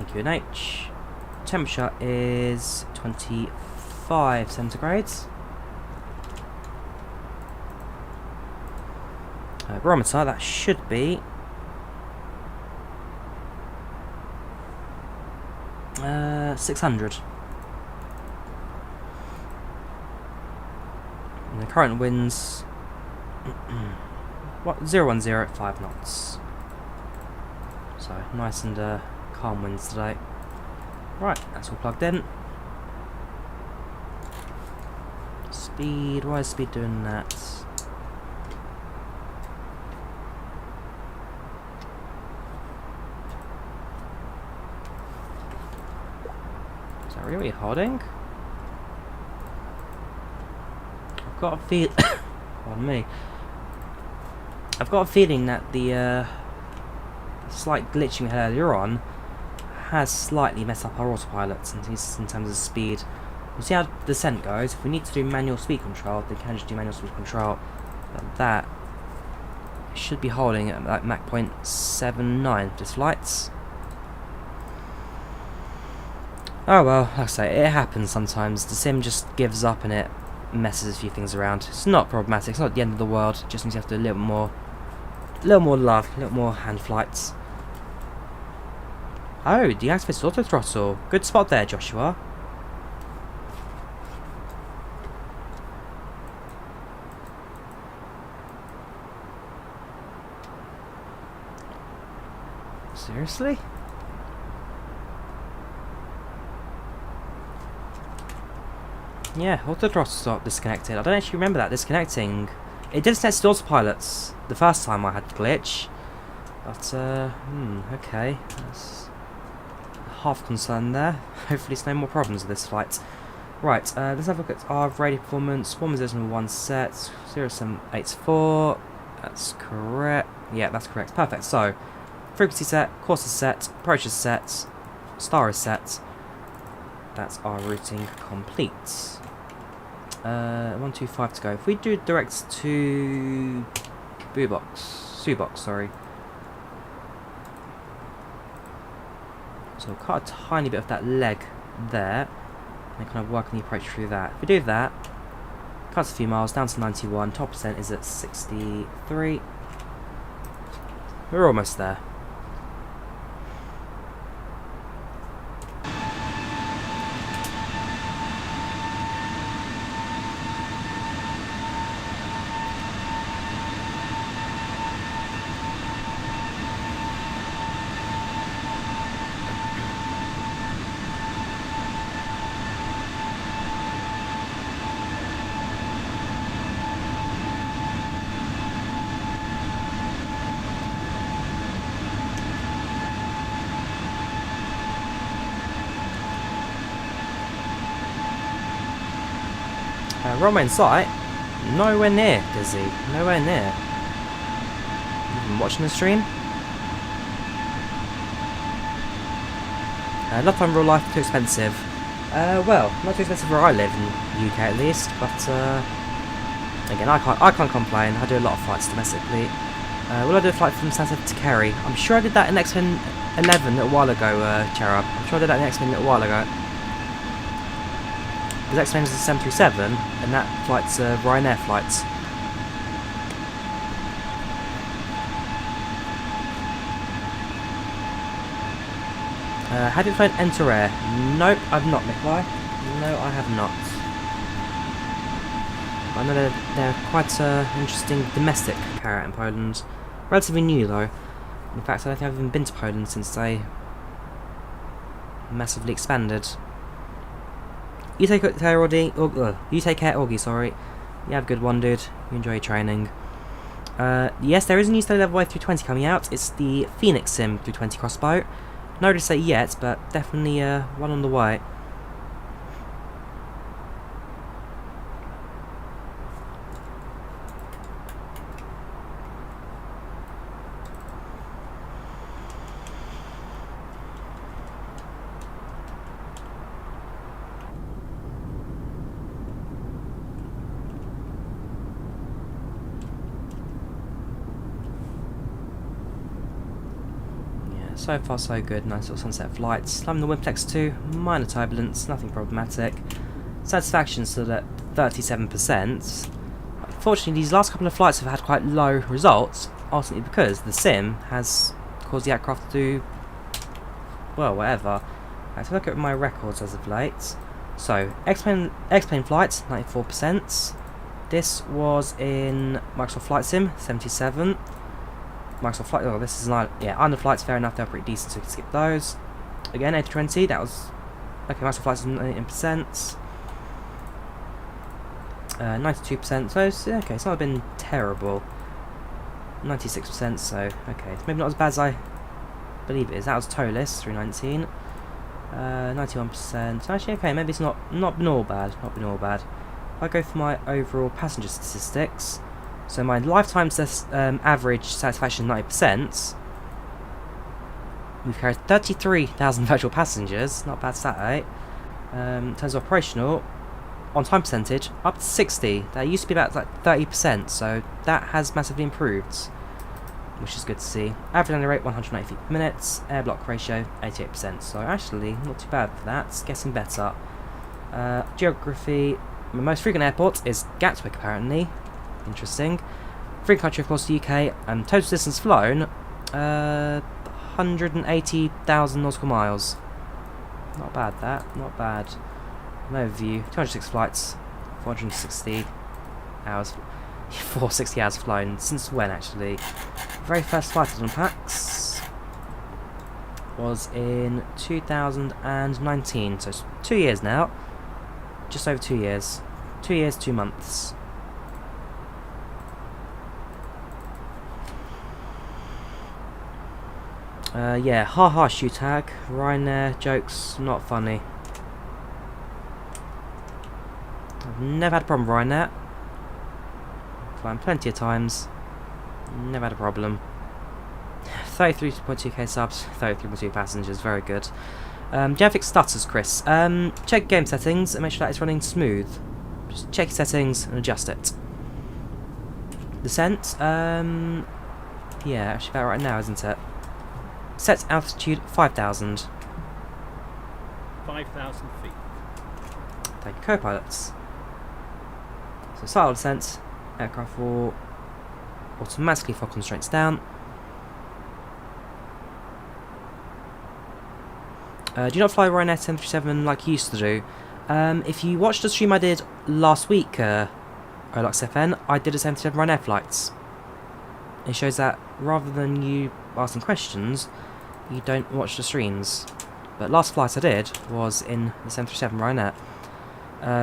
In QNH. Temperature is 25 centigrades. Barometer, that should be 600. And the current winds what 010 at 5 knots. So nice and calm winds today. Right, that's all plugged in. Speed, why is speed doing that? Is that really holding? I've got a feel pardon me. I've got a feeling that the slight glitch we had earlier on has slightly messed up our autopilot in terms of speed. We'll see how the descent goes. If we need to do manual speed control, then we can just do manual speed control. But that should be holding at like Mach 0.79 for this flight. Oh well, like I say, it happens sometimes. The sim just gives up and it messes a few things around. It's not problematic, it's not the end of the world. It just means you have to do a little more love, a little more hand flights. Oh, deactivate auto throttle. Good spot there, Joshua. Seriously? Yeah, auto throttle stop disconnected. I don't actually remember that disconnecting. It did set to autopilots the first time I had the glitch. But, okay. That's half concerned there. Hopefully it's no more problems with this flight. Right, let's have a look at our radio performance. 1 set, 0784. That's correct. Yeah, that's correct. Perfect. So, frequency set, course is set, approach is set, star is set. That's our routing complete. 125 to go. If we do direct to Subox, sorry. So we'll cut a tiny bit of that leg there, and kind of work on the approach through that. If we do that, cuts a few miles down to 91. Top percent is at 63. We're almost there. Runway in sight, nowhere near, Dizzy, nowhere near. You've been watching the stream? Lifetime real life too expensive. Well, not too expensive where I live in the UK at least, but again, I can't complain. I do a lot of flights domestically. Will I do a flight from Santa to Kerry? I'm sure I did that in X-Men 11 a little while ago, Cherub. I'm sure I did that in X-Men a little while ago. Because X-Men is a 737, and that flight's a Ryanair flight. Have you flown Enter Air? Nope, I've not, Nikolai. No, I have not. I know they're quite an interesting domestic carrier in Poland. Relatively new, though. In fact, I don't think I've even been to Poland since they massively expanded. You take care, Augie, sorry. You have a good one, dude. You enjoy your training. Yes, there is a new study level A320 coming out. It's the Phoenix Sim 320 crossbow. No to say yet, but definitely one on the way. so far so good. Nice little sunset flights. I'm the Wimplex 2, minor turbulence, nothing problematic. Satisfaction still at 37%. Unfortunately, these last couple of flights have had quite low results, ultimately because the sim has caused the aircraft to do, well, whatever. Let's look at my records as of late. So, X-plane flights, 94%. This was in Microsoft Flight Sim, 77. Microsoft Flight, oh, this is not, yeah, under flights, fair enough, they're pretty decent, so we can skip those. Again, A320, that was, okay, Microsoft Flight Sim, 19%. 92%, so it's, okay, it's not been terrible. 96%, so, okay, it's maybe not as bad as I believe it is. That was Tolis, 319. 91%, actually, okay, maybe it's not been all bad, If I go for my overall passenger statistics, so my lifetime average satisfaction 90%, we've carried 33,000 virtual passengers, not bad stat, eh? In terms of operational, on time percentage, up to 60. That used to be about like 30%, so that has massively improved, which is good to see. Average landing rate 180 feet per minute, air block ratio 88%, so actually not too bad for that, it's getting better. Geography, my most frequent airport is Gatwick apparently, interesting. Free country of course the UK, and total distance flown, 180,000 nautical miles. Not bad that, not bad. An overview, 206 flights, 460 hours, 460 hours flown. Since when actually? Very first flight on PACX was in 2019, so it's 2 years now. Just over 2 years. 2 years, 2 months. Yeah, haha shoe tag, Ryanair, jokes, not funny. I've never had a problem with Ryanair. Flying plenty of times. Never had a problem. 33.2k subs, 33.2 passengers, very good. Do you have fixed stutters, Chris? Check game settings and make sure that it's running smooth. Just check your settings and adjust it. Descent, yeah, actually about right now, isn't it? Set altitude 5,000. 5,000 feet. Thank you, co-pilots. So start descent, aircraft will automatically fall constraints down. Do not fly Ryanair 737 like you used to do. If you watched the stream I did last week, OluxFN, I did a 737 Ryanair flights. It shows that rather than you asking questions, you don't watch the streams. But last flight I did was in the 737 Ryanair.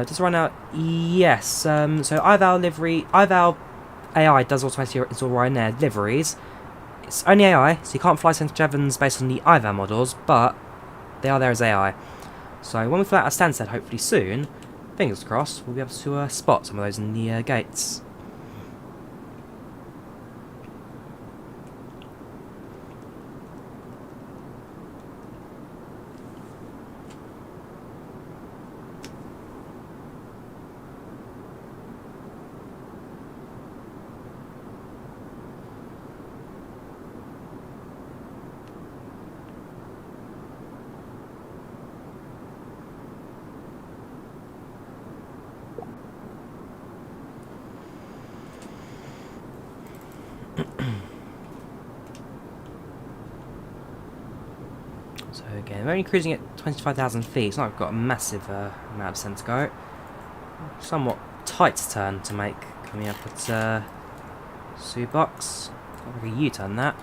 Does it run out? Yes. So IVAO AI does automatically install Ryanair liveries. It's only AI, so you can't fly 737s based on the IVAO models, but they are there as AI. So when we fly out of Stansted, hopefully soon, fingers crossed, we'll be able to spot some of those in the gates. So again, we're only cruising at 25,000 feet. It's not like we've got a massive amount of descent to go. Somewhat tight turn to make coming up at Subox. Got like a U-turn that.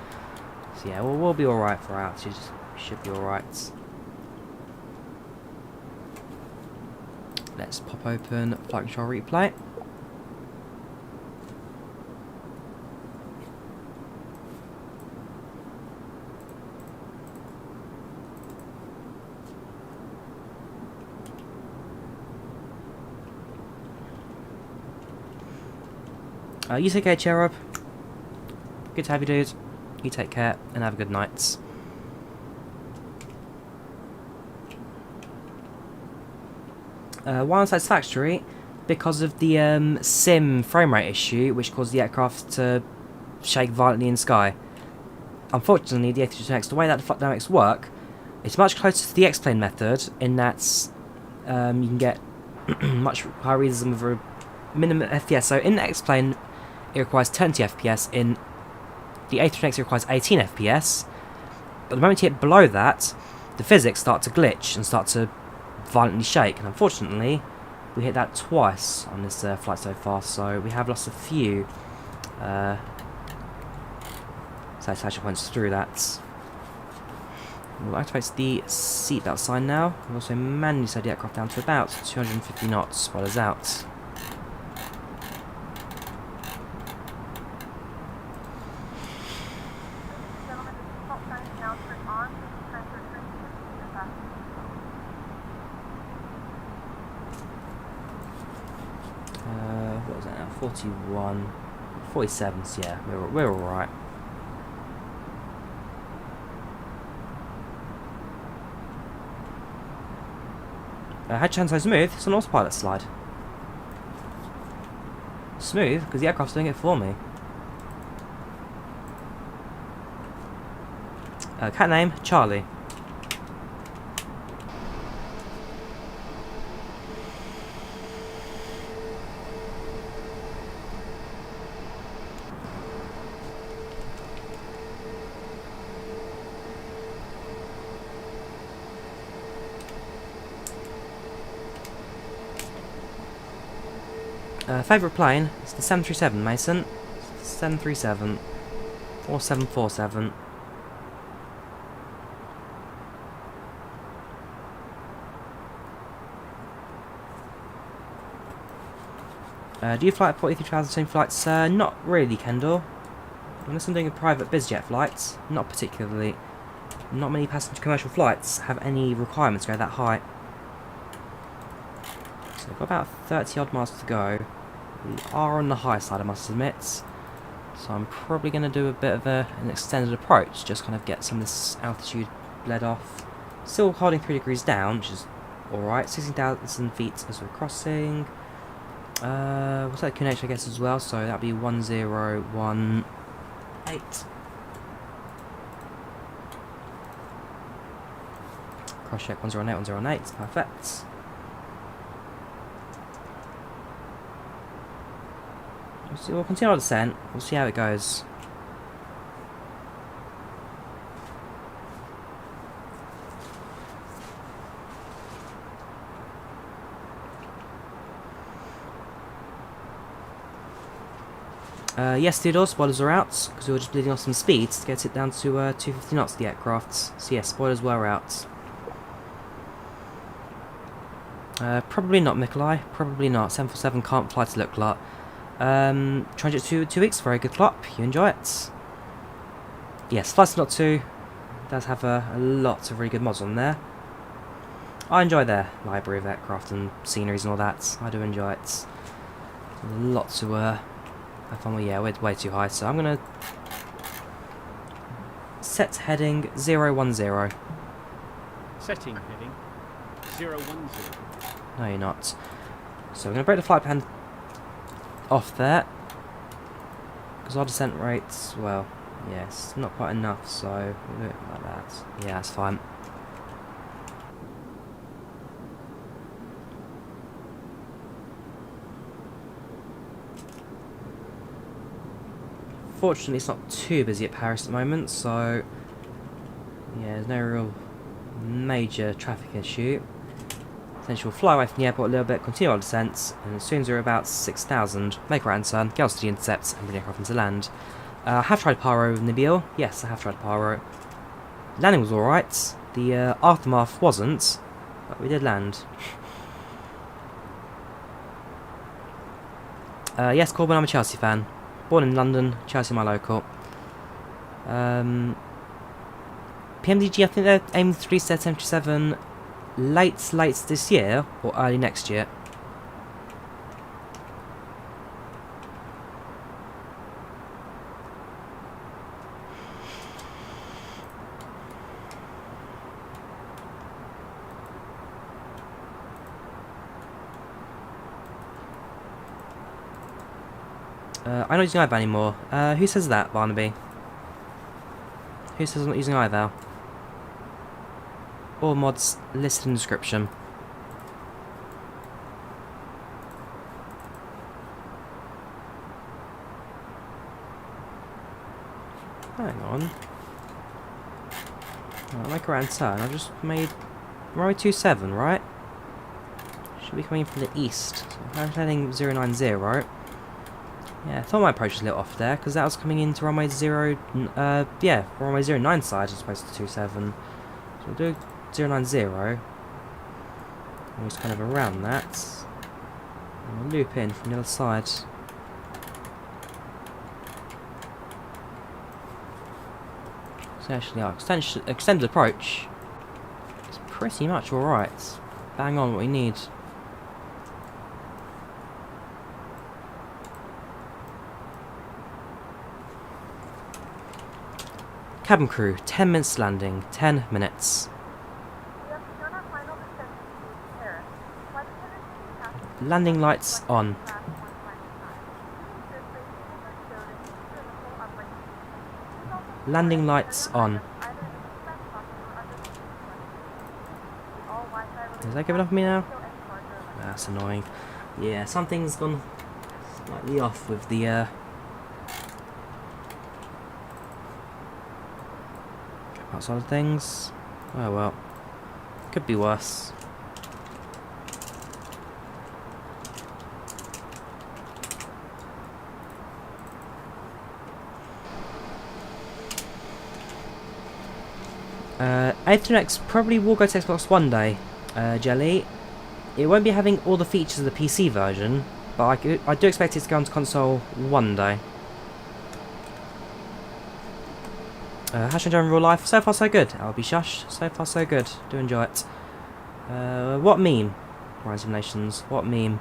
So yeah, we'll be alright for our altitude. Should be alright. Let's pop open FlightControlReplay. You take care, Cherub. Good to have you, dude. You take care, and have a good night. While unsatisfactory, because of the sim frame rate issue, which caused the aircraft to shake violently in the sky. unfortunately, the A320neo, the way that the flight dynamics work, it's much closer to the X-plane method in that you can get much higher realism with a minimum FPS. So in the X-plane, it requires 20 FPS. In the A320neo, it requires 18 FPS. But the moment you hit below that, the physics start to glitch and start to violently shake. And unfortunately, we hit that twice on this flight so far. So we have lost a few satisfaction points through that. We'll activate the seatbelt sign now. We'll also manually set the aircraft down to about 250 knots. Spoilers out. What was that now? 41, 47s. Yeah, we're all right. Had chance so smooth, it's an autopilot slide. Smooth, because the aircraft's doing it for me. Cat name, Charlie. Favourite plane? It's the 737, Mason. 737. Or 747. Do you fly at 43,000 flights? Not really, Kendall. Unless I'm doing a private bizjet flight. Not particularly. Not many passenger commercial flights have any requirements to go that high. So we've got about 30 odd miles to go. We are on the high side, I must admit. So I'm probably going to do a bit of an extended approach, just kind of get some of this altitude bled off. Still holding 3 degrees down, which is alright. 16,000 feet as we're crossing. What's that QNH, I guess, as well, so that'd be 1018. Cross check 108, 108, perfect. We'll continue our descent, we'll see how it goes. Yes, Theodore, spoilers are out, because we were just bleeding off some speeds to get it down to 250 knots, the aircraft. So yes, spoilers were out. Probably not, Mikolai, probably not. 747 can't fly to Lukla. Transit to 2 weeks, very good clock, you enjoy it. Yes, Flight Slot 2 does have a lot of really good mods on there. I enjoy their library of aircraft and sceneries and all that, I do enjoy it. A lot to have fun with. Yeah, we're way too high, so I'm going to set heading 010. Setting heading 010. No, you're not. So we're going to break the flight plan off there, because our descent rates, well, yes, not quite enough, so we'll do it like that. Yeah, that's fine. Fortunately, it's not too busy at Paris at the moment, so yeah, there's no real major traffic issue. Essentially, we'll fly away from the airport a little bit, continue our descent, and as soon as we're about 6,000, make a right turn, get us to the intercept, and bring the aircraft into land. I have tried Paro with Nabil. Yes, I have tried Paro. Landing was alright. The aftermath wasn't, but we did land. Yes, Corbin, I'm a Chelsea fan. Born in London, Chelsea my local. PMDG, I think they're aiming to release their 737 late this year or early next year. I'm not using IVAO anymore. Who says that, Barnaby? Who says I'm not using IVAO? All mods listed in the description. Hang on. I'll make a round turn. I've just made runway 27, right? Should be coming from the east. So I'm heading 090. Yeah, I thought my approach was a little off there, because that was coming into runway 09 side as opposed to 27. So we'll do 090. And we'll just kind of around that. And we'll loop in from the other side. So actually our extended approach is pretty much alright. Bang on what we need. Cabin crew, 10 minutes landing, 10 minutes. We have begun our final descent into Paris. Flight attendants will be passing Landing lights on. last one final time. To ensure safety will be stowed and secure the full upright seat. Please also Landing lights on. either in the dispatch box or under the seat front. All Wi-Fi related Is that good enough for me now? show any marker of That's annoying. Yeah, something's gone slightly off with the outside of things. Oh well. Could be worse. A320neo probably will go to Xbox one day, Jelly. It won't be having all the features of the PC version, but I do expect it to go onto console one day. How's your in real life? So far so good. I'll be shushed. So far so good. Do enjoy it. What meme? Rising Nations. What meme?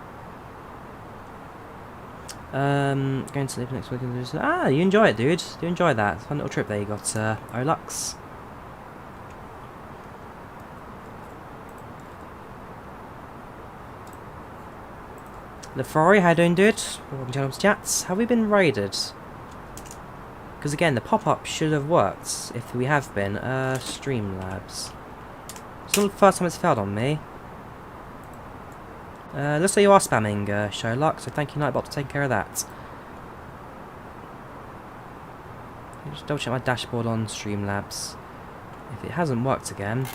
Going to sleep next week. Ah, you enjoy it, dude. Do enjoy that. Fun little trip there you got, Olux. The Ferrari, how you doing, dude? Welcome to Channel's chats. Have we been raided? Because again, the pop-up should have worked if we have been. Streamlabs. It's not the first time it's failed on me. Looks like you are spamming Sherlock, so thank you, Nightbot, for taking care of that. Let me just double check my dashboard on Streamlabs. If it hasn't worked again.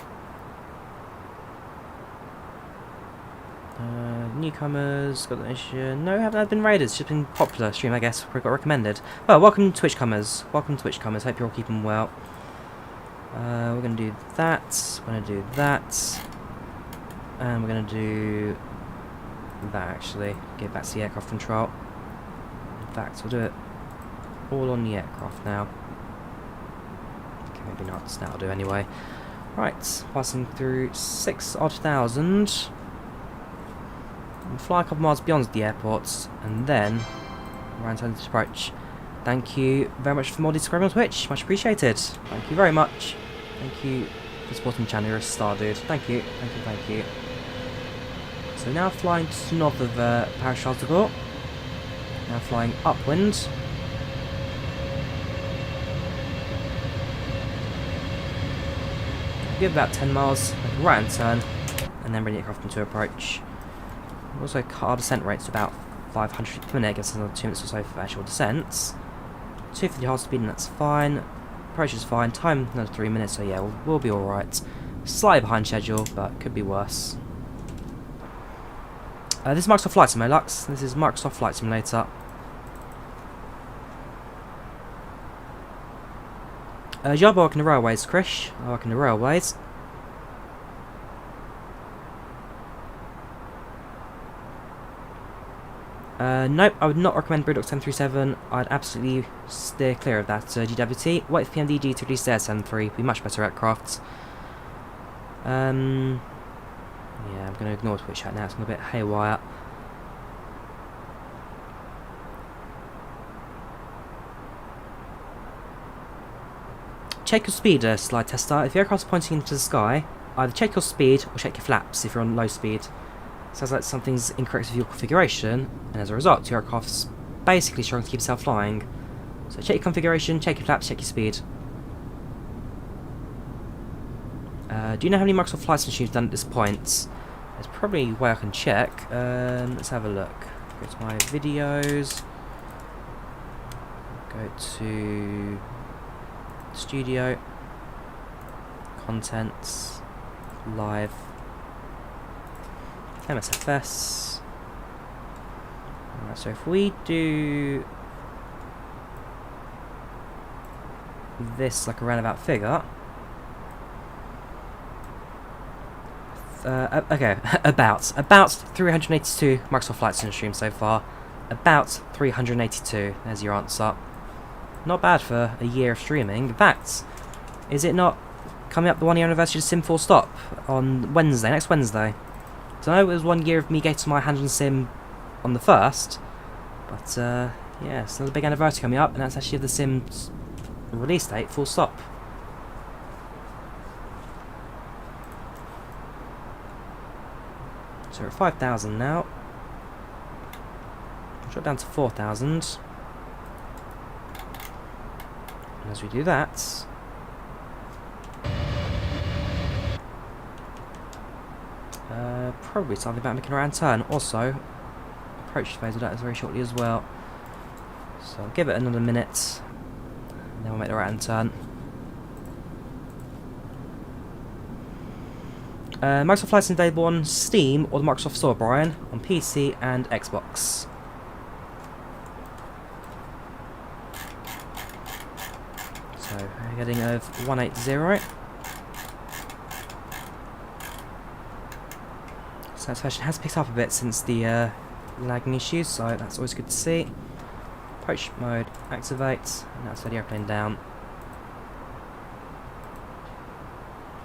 Newcomers, got an issue. No, haven't been raided. It's just been popular stream, I guess. We got recommended. Well, welcome Twitchcomers. Welcome Twitchcomers. Hope you're all keeping well. We're going to do that. We're going to do that. And we're going to do that, actually. Get back to the aircraft control. In fact, we'll do it all on the aircraft now. Okay, maybe not. That'll do anyway. Right, passing through 6,000. We'll fly a couple miles beyond the airports, and then around to the approach. Thank you very much for modding subscribing on Twitch. Much appreciated. Thank you very much. Thank you for supporting the channel. You're a star, dude. Thank you. Thank you. Thank you. So now flying to north of Paris Charles de Gaulle. Now flying upwind. Give about 10 miles, make a right hand turn, and then bring the aircraft into approach. We'll also cut our descent rates to about 500 feet per minute, gives us another 2 minutes or so for actual descents. 250 hard speed, and that's fine. Approach is fine. Time another 3 minutes, so yeah, we'll be alright. Slightly behind schedule, but could be worse. This is Microsoft Flight Simulator, Lux. This is Microsoft Flight Simulator. Job working the railways, Krish. I work in the railways. Nope, I would not recommend British 1037. I'd absolutely steer clear of that GWT. Wait for PMDG to release their 73. Be much better aircraft. Yeah, I'm going to ignore Twitch chat now. It's a bit haywire. Check your speed, slide tester. If your aircraft's pointing into the sky, either check your speed or check your flaps if you're on low speed. Sounds like something's incorrect with your configuration, and as a result, your aircraft's basically struggling to keep itself flying. So check your configuration, check your flaps, check your speed. Do you know how many Microsoft Flight Simulations you've done at this point? There's probably a way I can check. Let's have a look. Go to my videos. Go to Studio. Contents. Live. MSFS. Alright, so if we do this like a roundabout figure. Okay, about 382 Microsoft Flight Sim streams so far. About 382. There's your answer. Not bad for a year of streaming. In fact, is it not coming up the 1 year anniversary of Sim Full Stop on Wednesday, next Wednesday? So I know it was 1 year of me getting my hands on Sim on the 1st, but yeah, it's another big anniversary coming up, and that's actually the Sim's release date, full stop. So we're at 5,000 now. Drop down to 4,000. And as we do that, probably something about making a round turn. Also, approach phase of that is very shortly as well. So I'll give it another minute, and then we'll make the right hand turn. Microsoft Flight Sim available on Steam or the Microsoft Store, Brian, on PC and Xbox. So, a heading of 180. So that session has picked up a bit since the lagging issues, so that's always good to see. Approach mode, activate, and that's the airplane down.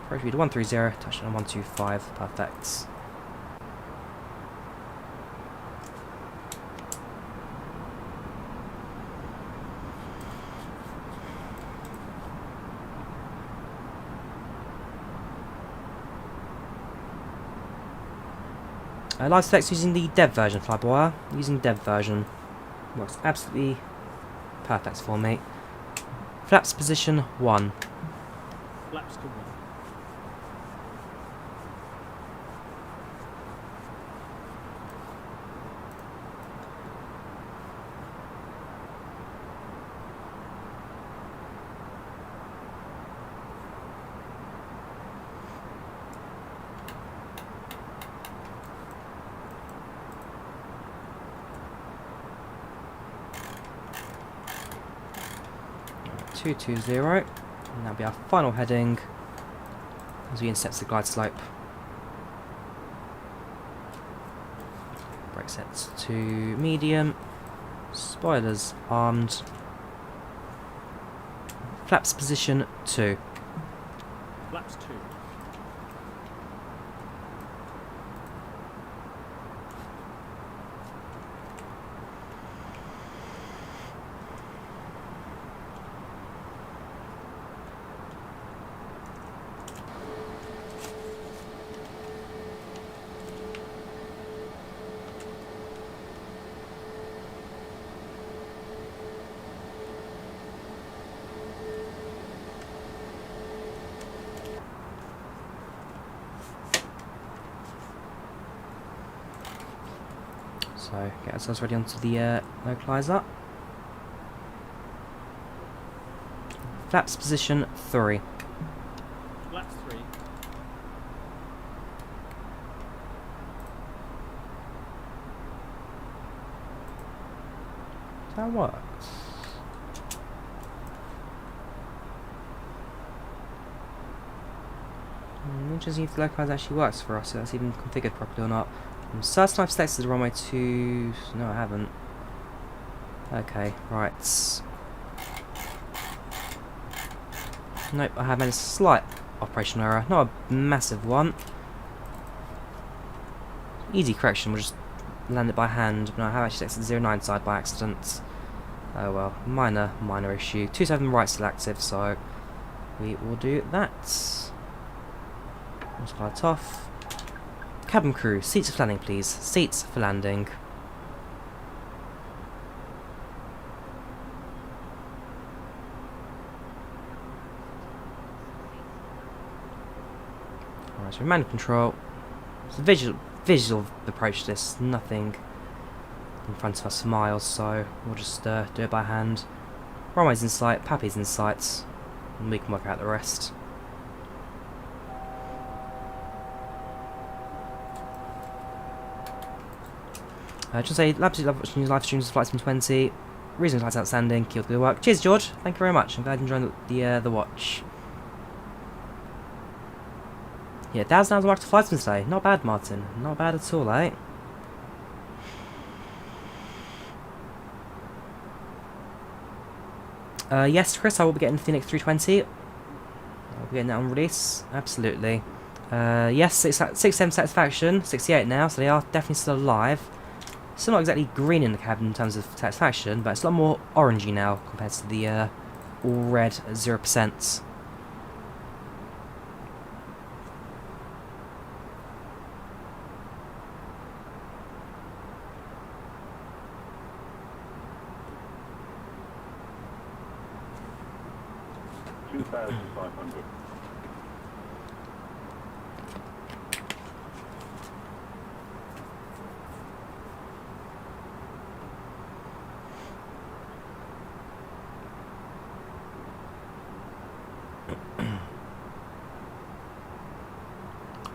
Approach speed 130, touchdown 125, perfect. Live selects using the dev version, Flyboy. Using dev version. Works absolutely perfect for me. Flaps position 1. Flaps to 1. And that'll be our final heading as we intercept the glide slope. Brake sets to medium. Spoilers armed. Flaps position 2. Flaps 2. So get ourselves ready onto the localizer. Flaps position 3. Flaps 3. That works. Interesting if the localizer actually works for us, so that's even configured properly or not. I'm certain I've selected the runway 2. No, I haven't. Okay, right. Nope, I have made a slight operational error. Not a massive one. Easy correction, we'll just land it by hand. But no, I have actually selected the 09 side by accident. Oh well, minor issue. 27 right still active, so we will do that. Let's start off. Cabin crew, seats for landing please. Seats for landing. So manual control. It's a visual approach to this. Nothing in front of us for miles, so we'll just do it by hand. Runway's in sight, Pappy's in sight, and we can work out the rest. Just say, absolutely love watching your live streams of Flight Sim 20. Reason flight's outstanding, keep up the good work. Cheers, George. Thank you very much. I'm glad you enjoyed the watch. Yeah, 1,000 hours of work to Flight Sim today. Not bad, Martin. Not bad at all, eh? Yes, Chris, I will be getting the Phoenix 320. I'll be getting that on release. Absolutely. Yes, 67 satisfaction. 68 now, so they are definitely still alive. Still not exactly green in the cabin in terms of satisfaction, but it's a lot more orangey now compared to the all red 0%.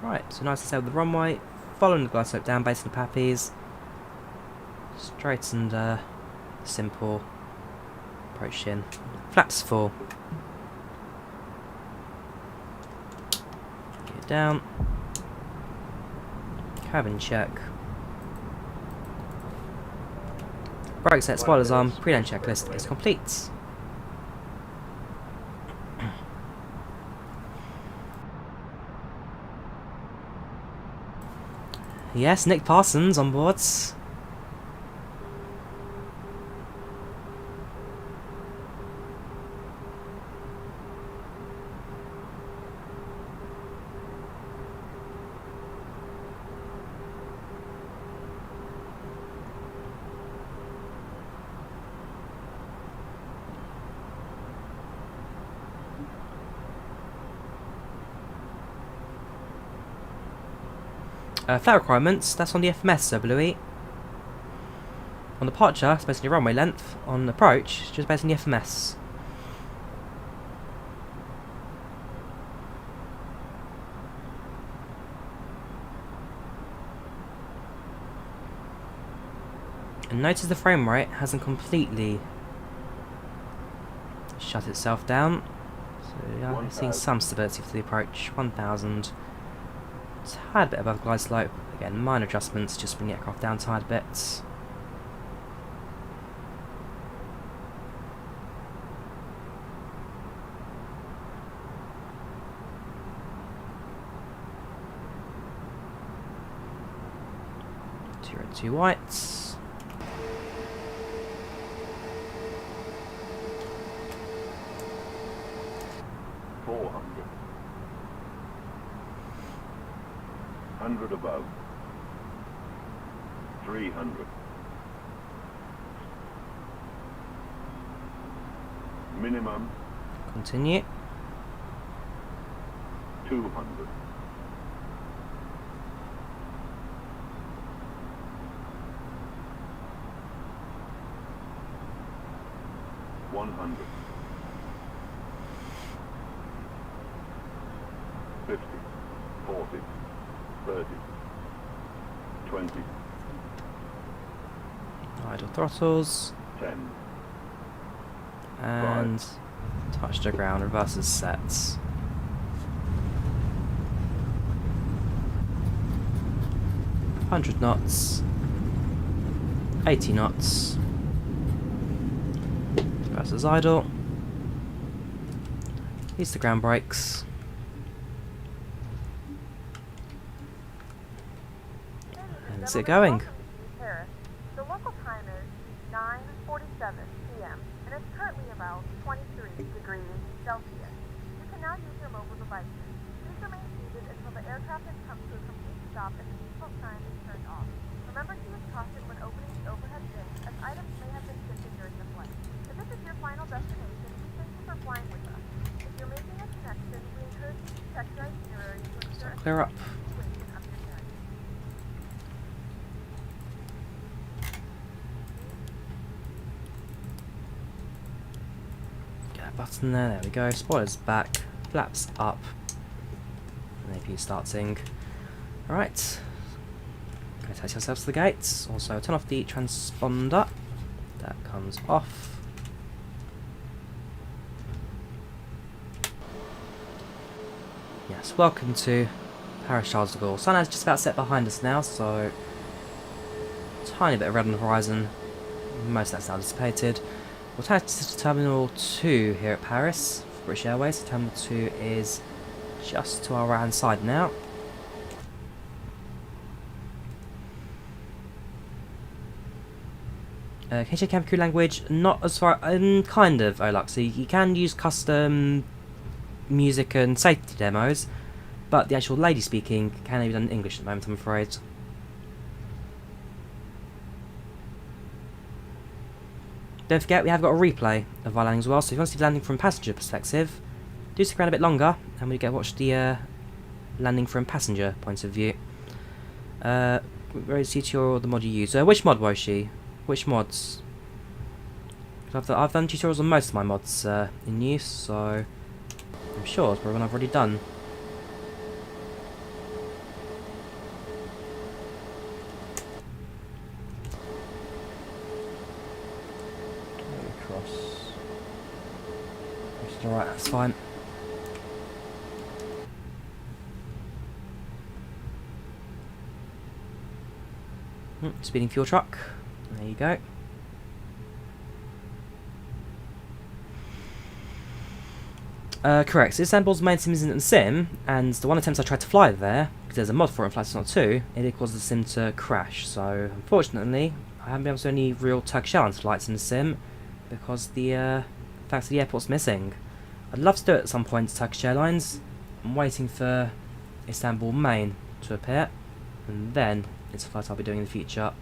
Right, so nice and sail with the runway, following the glide slope down, based on the Pappies. Straight and simple approach in. Flaps full. Get down. Cabin check. Brake set, spoilers arm, pre-land checklist is complete. Yes, Nick Parsons on boards. Flight requirements, that's on the FMS, Sir Bluey. On departure, it's based on your runway length. On approach, it's just based on the FMS. And notice the frame rate hasn't completely shut itself down. So yeah, I'm seeing some stability for the approach. 1,000. Tad bit above glide slope. Again, minor adjustments, just bring the aircraft down a tiny bit. Two red, two whites. Above 300 minimum Continue 200 100 50 40 30 20 idle throttles 10 and 5 touch to ground, reverses sets. $100 knots, 80 knots, reverses idle, use the ground brakes. And is it going? The local time is 9:47 p.m. and it's currently about 23 degrees Celsius. You can now use your mobile devices. Please remain seated until the aircraft has come to a complete stop and the seatbelt sign is turned off. Remember to use caution when opening the overhead bin, as items may have been shifted during the flight. If this is your final destination, we thank you for flying with us. If you're making a connection, we encourage you to check your itinerary to ensure clear up. Get that button there, there we go. Spoilers back, flaps up, and AP starting. Alright, go take yourselves to the gates. Also turn off the transponder, that comes off. Yes, welcome to Paris Charles de Gaulle. Sun is just about set behind us now, so tiny bit of red on the horizon. Most of that's now dissipated. We'll take to Terminal 2 here at Paris for British Airways. Terminal 2 is just to our right hand side now. Can you check cabin crew language? Not as far, kind of, Olux. So you can use custom music and safety demos, but the actual lady speaking can only be done in English at the moment, I'm afraid. Don't forget, we have got a replay of our landing as well, so if you want to see the landing from passenger perspective, do stick around a bit longer, and we get to watch the landing from passenger point of view. Where is CTR or the mod you use? Which mod was she? Which mods? I've done tutorials on most of my mods in use, so I'm sure it's probably one I've already done. Cross. Alright, that's fine. Speeding fuel truck. There you go. Correct. So Istanbul's main sim isn't a sim, and the one attempt I tried to fly there, because there's a mod for it in FlightControlReplay 2, it caused the sim to crash. So unfortunately, I haven't been able to do any real Turkish Airlines flights in the sim because the fact that the airport's missing. I'd love to do it at some point to Turkish Airlines. I'm waiting for Istanbul main to appear, and then it's a flight I'll be doing in the future.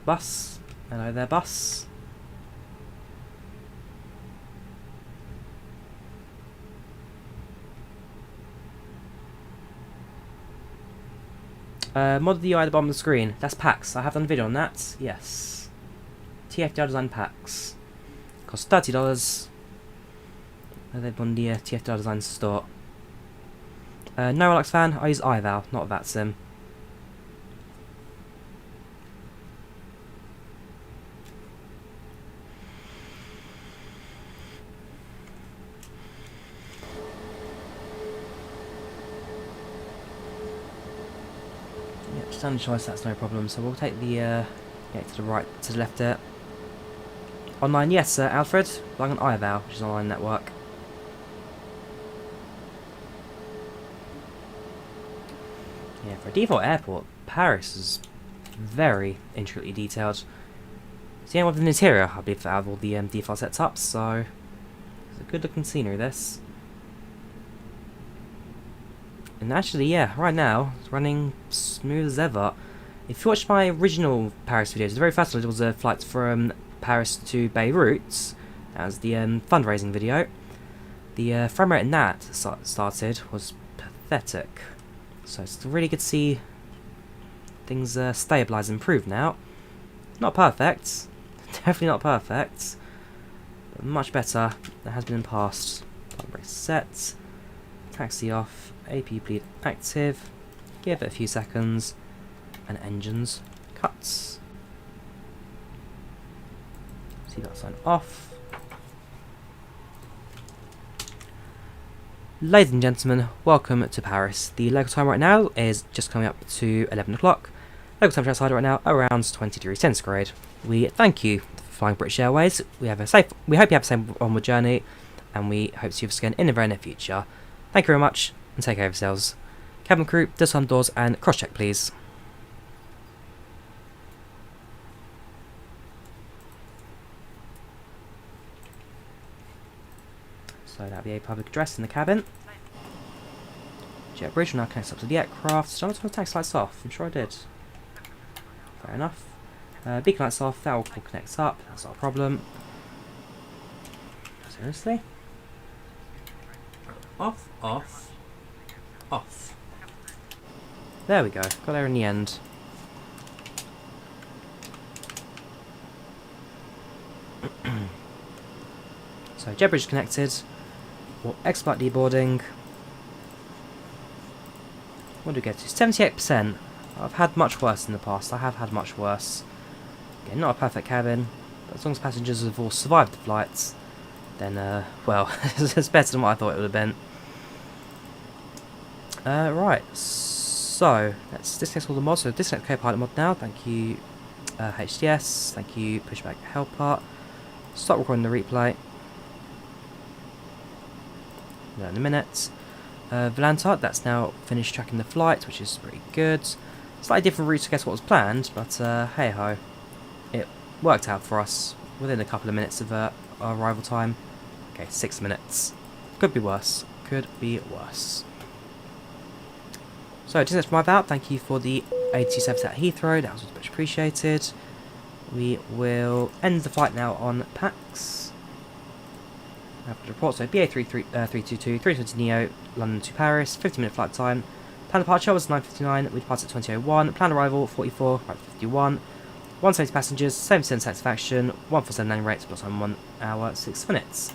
Bus. Hello there, bus. Mod the UI at the bottom of the screen. That's PACX. I have done a video on that. Yes. TFDi design PACX. Costs $30. They've on the TFDi design store. No Relax fan. I use IVAO, not VATSIM. Standard choice, that's no problem. So we'll take the yeah, to the right, to the left there. Online, yes, Alfred. Relying on IVAO, which is an online network. Yeah, for a default airport, Paris is very intricately detailed. It's the only one with an interior, I believe, out of all the default setups. So it's a good-looking scenery. This. And actually, yeah, right now, it's running smooth as ever. If you watch my original Paris videos, the very first one was a flight from Paris to Beirut. That was the fundraising video. The frame rate in that started was pathetic. So it's really good to see things stabilise and improve now. Not perfect. Definitely not perfect. But much better. That has been in the past. Brake set. Taxi off. AP bleed active, give it a few seconds, and engines cuts. Seatbelt sign off. Ladies and gentlemen, welcome to Paris. The local time right now is just coming up to 11 o'clock. Local temperature outside right now around 20 degrees centigrade. We thank you for flying British Airways. We hope you have a safe onward journey, and we hope to see you again in the very near future. Thank you very much. And take care of yourselves. Cabin crew, disarm doors and cross check please. So that'll be a public address in the cabin. Jet bridge will now connect up to the aircraft. So I'm just going to take lights off. I'm sure I did. Fair enough. Beacon lights off. That all connects up. That's not a problem. Seriously? Off, off, off. There we go. Got there in the end. So jet bridge connected. We'll expedite deboarding. What do we get to? 78%. I've had much worse in the past. I have had much worse. Again, not a perfect cabin, but as long as passengers have all survived the flights, then, well, it's better than what I thought it would have been. Right, so let's disconnect all the mods. So disconnect co-pilot mod now. Thank you, HDS. Thank you, Pushback helper. Start recording the replay. In a minute. Volanta, that's now finished tracking the flight, which is pretty good. Slightly different route to guess what was planned, but hey ho, it worked out for us within a couple of minutes of our arrival time. Okay, 6 minutes. Could be worse. Could be worse. So, just that's my about. Thank you for the ATIS service at Heathrow. That was much appreciated. We will end the flight now on PACX. Have the report. So, BA322, 320neo, London to Paris, 50-minute flight time. Planned departure was 9:59. We depart at 20:01. Planned arrival 44, right 51. 170 passengers, 7% satisfaction, 147 landing rates, plus 1 hour 6 minutes.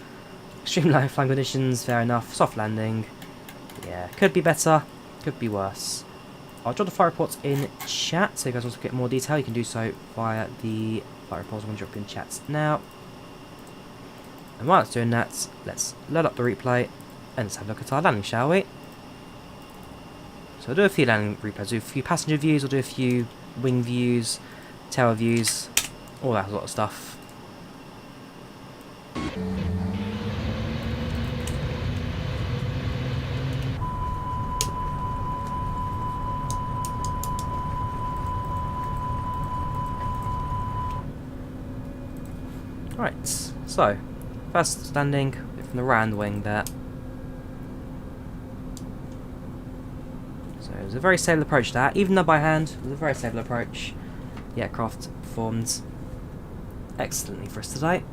Extreme low flying conditions, fair enough. Soft landing. Yeah, could be better, could be worse. I'll drop the flight reports in chat, so you guys want to get more detail, you can do so via the flight reports. I'm going to drop in chats now. And while it's doing that, let's load up the replay and let's have a look at our landing, shall we? So I'll do a few landing replays, do a few passenger views, I'll do a few wing views, tower views, all that sort of stuff. Right, so first landing from the round wing there. So it was a very stable approach to that, even though by hand, it was a very stable approach. The aircraft performed excellently for us today.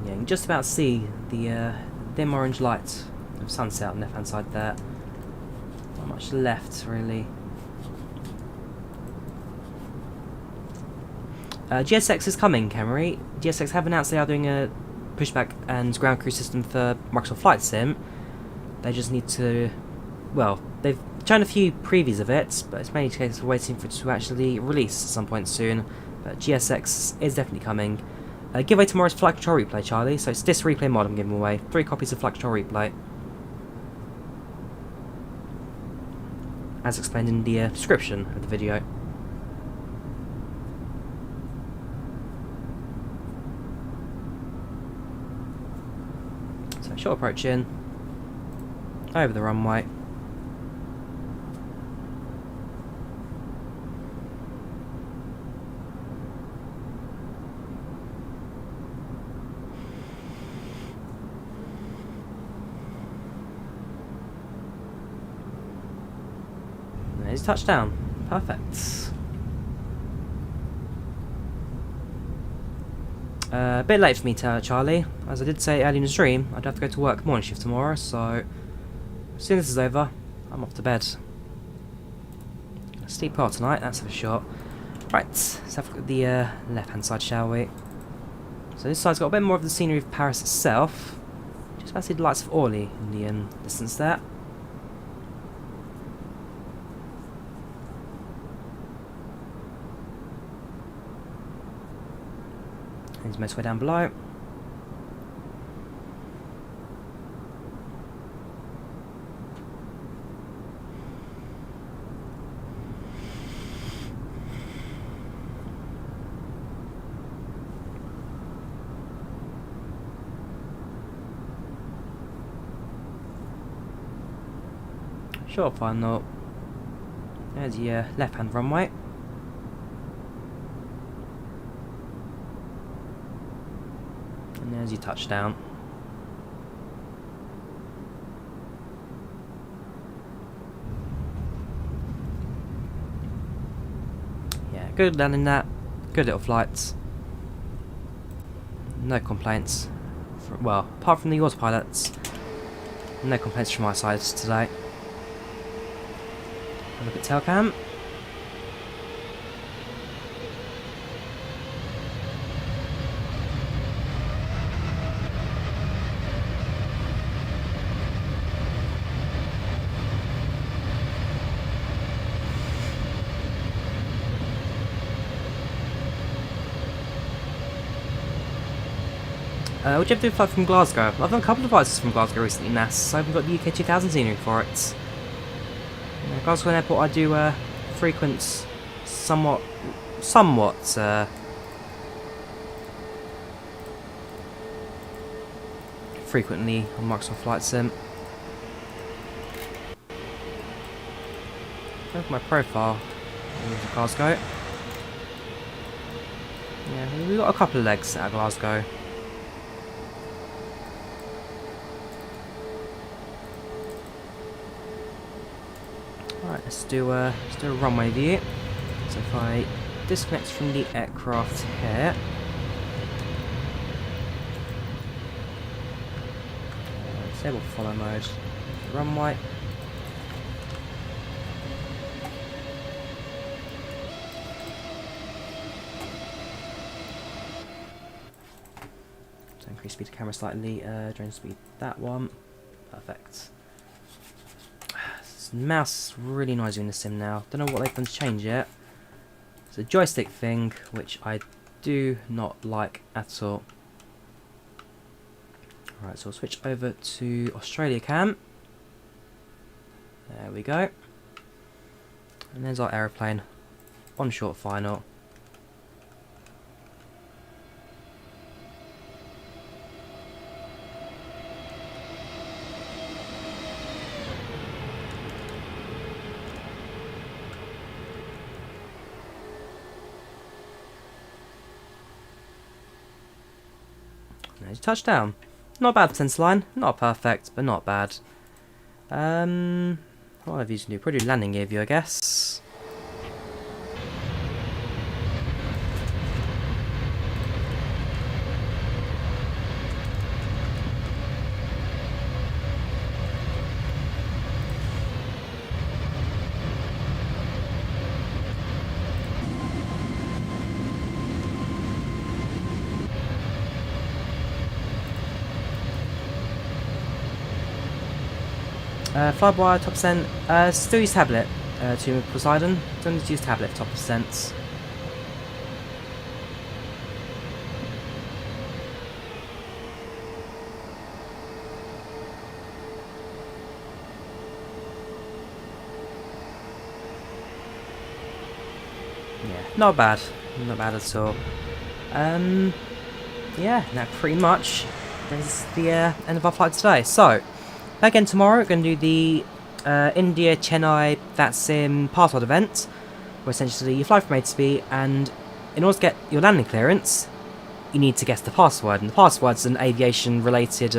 Yeah, you can just about see the dim orange light of sunset on the left hand side there. Not much left really. GSX is coming, Camry. GSX have announced they are doing a pushback and ground crew system for Microsoft Flight Sim. They just need to, well, they've shown a few previews of it, but it's mainly a case of waiting for it to actually release at some point soon. But GSX is definitely coming. Giveaway tomorrow's Flight Control Replay, Charlie. So it's this replay mod I'm giving away. 3 copies of Flight Control Replay, as explained in the description of the video. So short approach in, over the runway. There's touchdown. Perfect. A bit late for me, Charlie. As I did say earlier in the stream, I'd have to go to work morning shift tomorrow, so as soon as this is over, I'm off to bed. A steep part tonight, that's for sure. Right, let's have a look at the left-hand side, shall we? So this side's got a bit more of the scenery of Paris itself. Just about to see the lights of Orly in the distance there. He's most way down below. Short final. There's your left-hand runway. And there's your touchdown. Yeah, good landing that. Good little flights. No complaints. Well, apart from the autopilots, no complaints from my side today. Have a look at tail cam. Would you ever do a flight from Glasgow? I've done a couple of flights from Glasgow recently, NAS, so I haven't got the UK 2000 scenery for it. Glasgow Airport I do frequent, somewhat frequently on Microsoft Flight Sim. Look at my profile. There's Glasgow. Yeah, we've got a couple of legs out of Glasgow. Alright, let's do a runway view. So if I disconnect from the aircraft here, disable follow mode, runway. So increase speed of camera slightly, drone speed that one, perfect. Mouse is really noisy in the sim now. Don't know what they've done to change yet. It's a joystick thing, which I do not like at all. Alright, so I'll switch over to Australia cam. There we go. And there's our aeroplane on short final. There's a touchdown. Not bad for line. Not perfect, but not bad. What have you to do? Probably landing gear view, I guess. Flyby top percent, still use tablet to Poseidon, don't need to use tablet top percent. Yeah, not bad at all. Yeah, that pretty much is the end of our flight today. So, again tomorrow we're going to do the India Chennai That Sim password event, where essentially you fly from A to B, and in order to get your landing clearance, you need to guess the password, and the password's an aviation related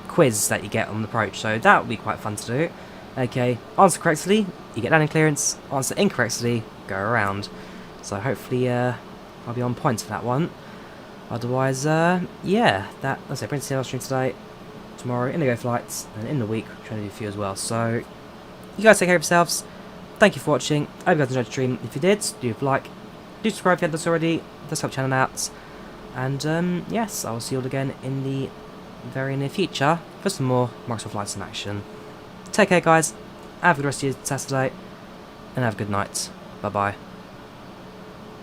quiz that you get on the approach, so that will be quite fun to do. Okay, answer correctly, you get landing clearance, answer incorrectly, go around. So hopefully I'll be on point for that one. Otherwise, yeah, that's it. British Airways stream today, tomorrow, Indigo flights, and in the week, I'm trying to do a few as well. So, you guys take care of yourselves. Thank you for watching. I hope you guys enjoyed the stream. If you did, do like, do subscribe if you haven't done already. It does help the channel out. And, yes, I will see you all again in the very near future for some more Microsoft Flight Sim action. Take care, guys. Have a good rest of your Saturday, and have a good night. Bye-bye.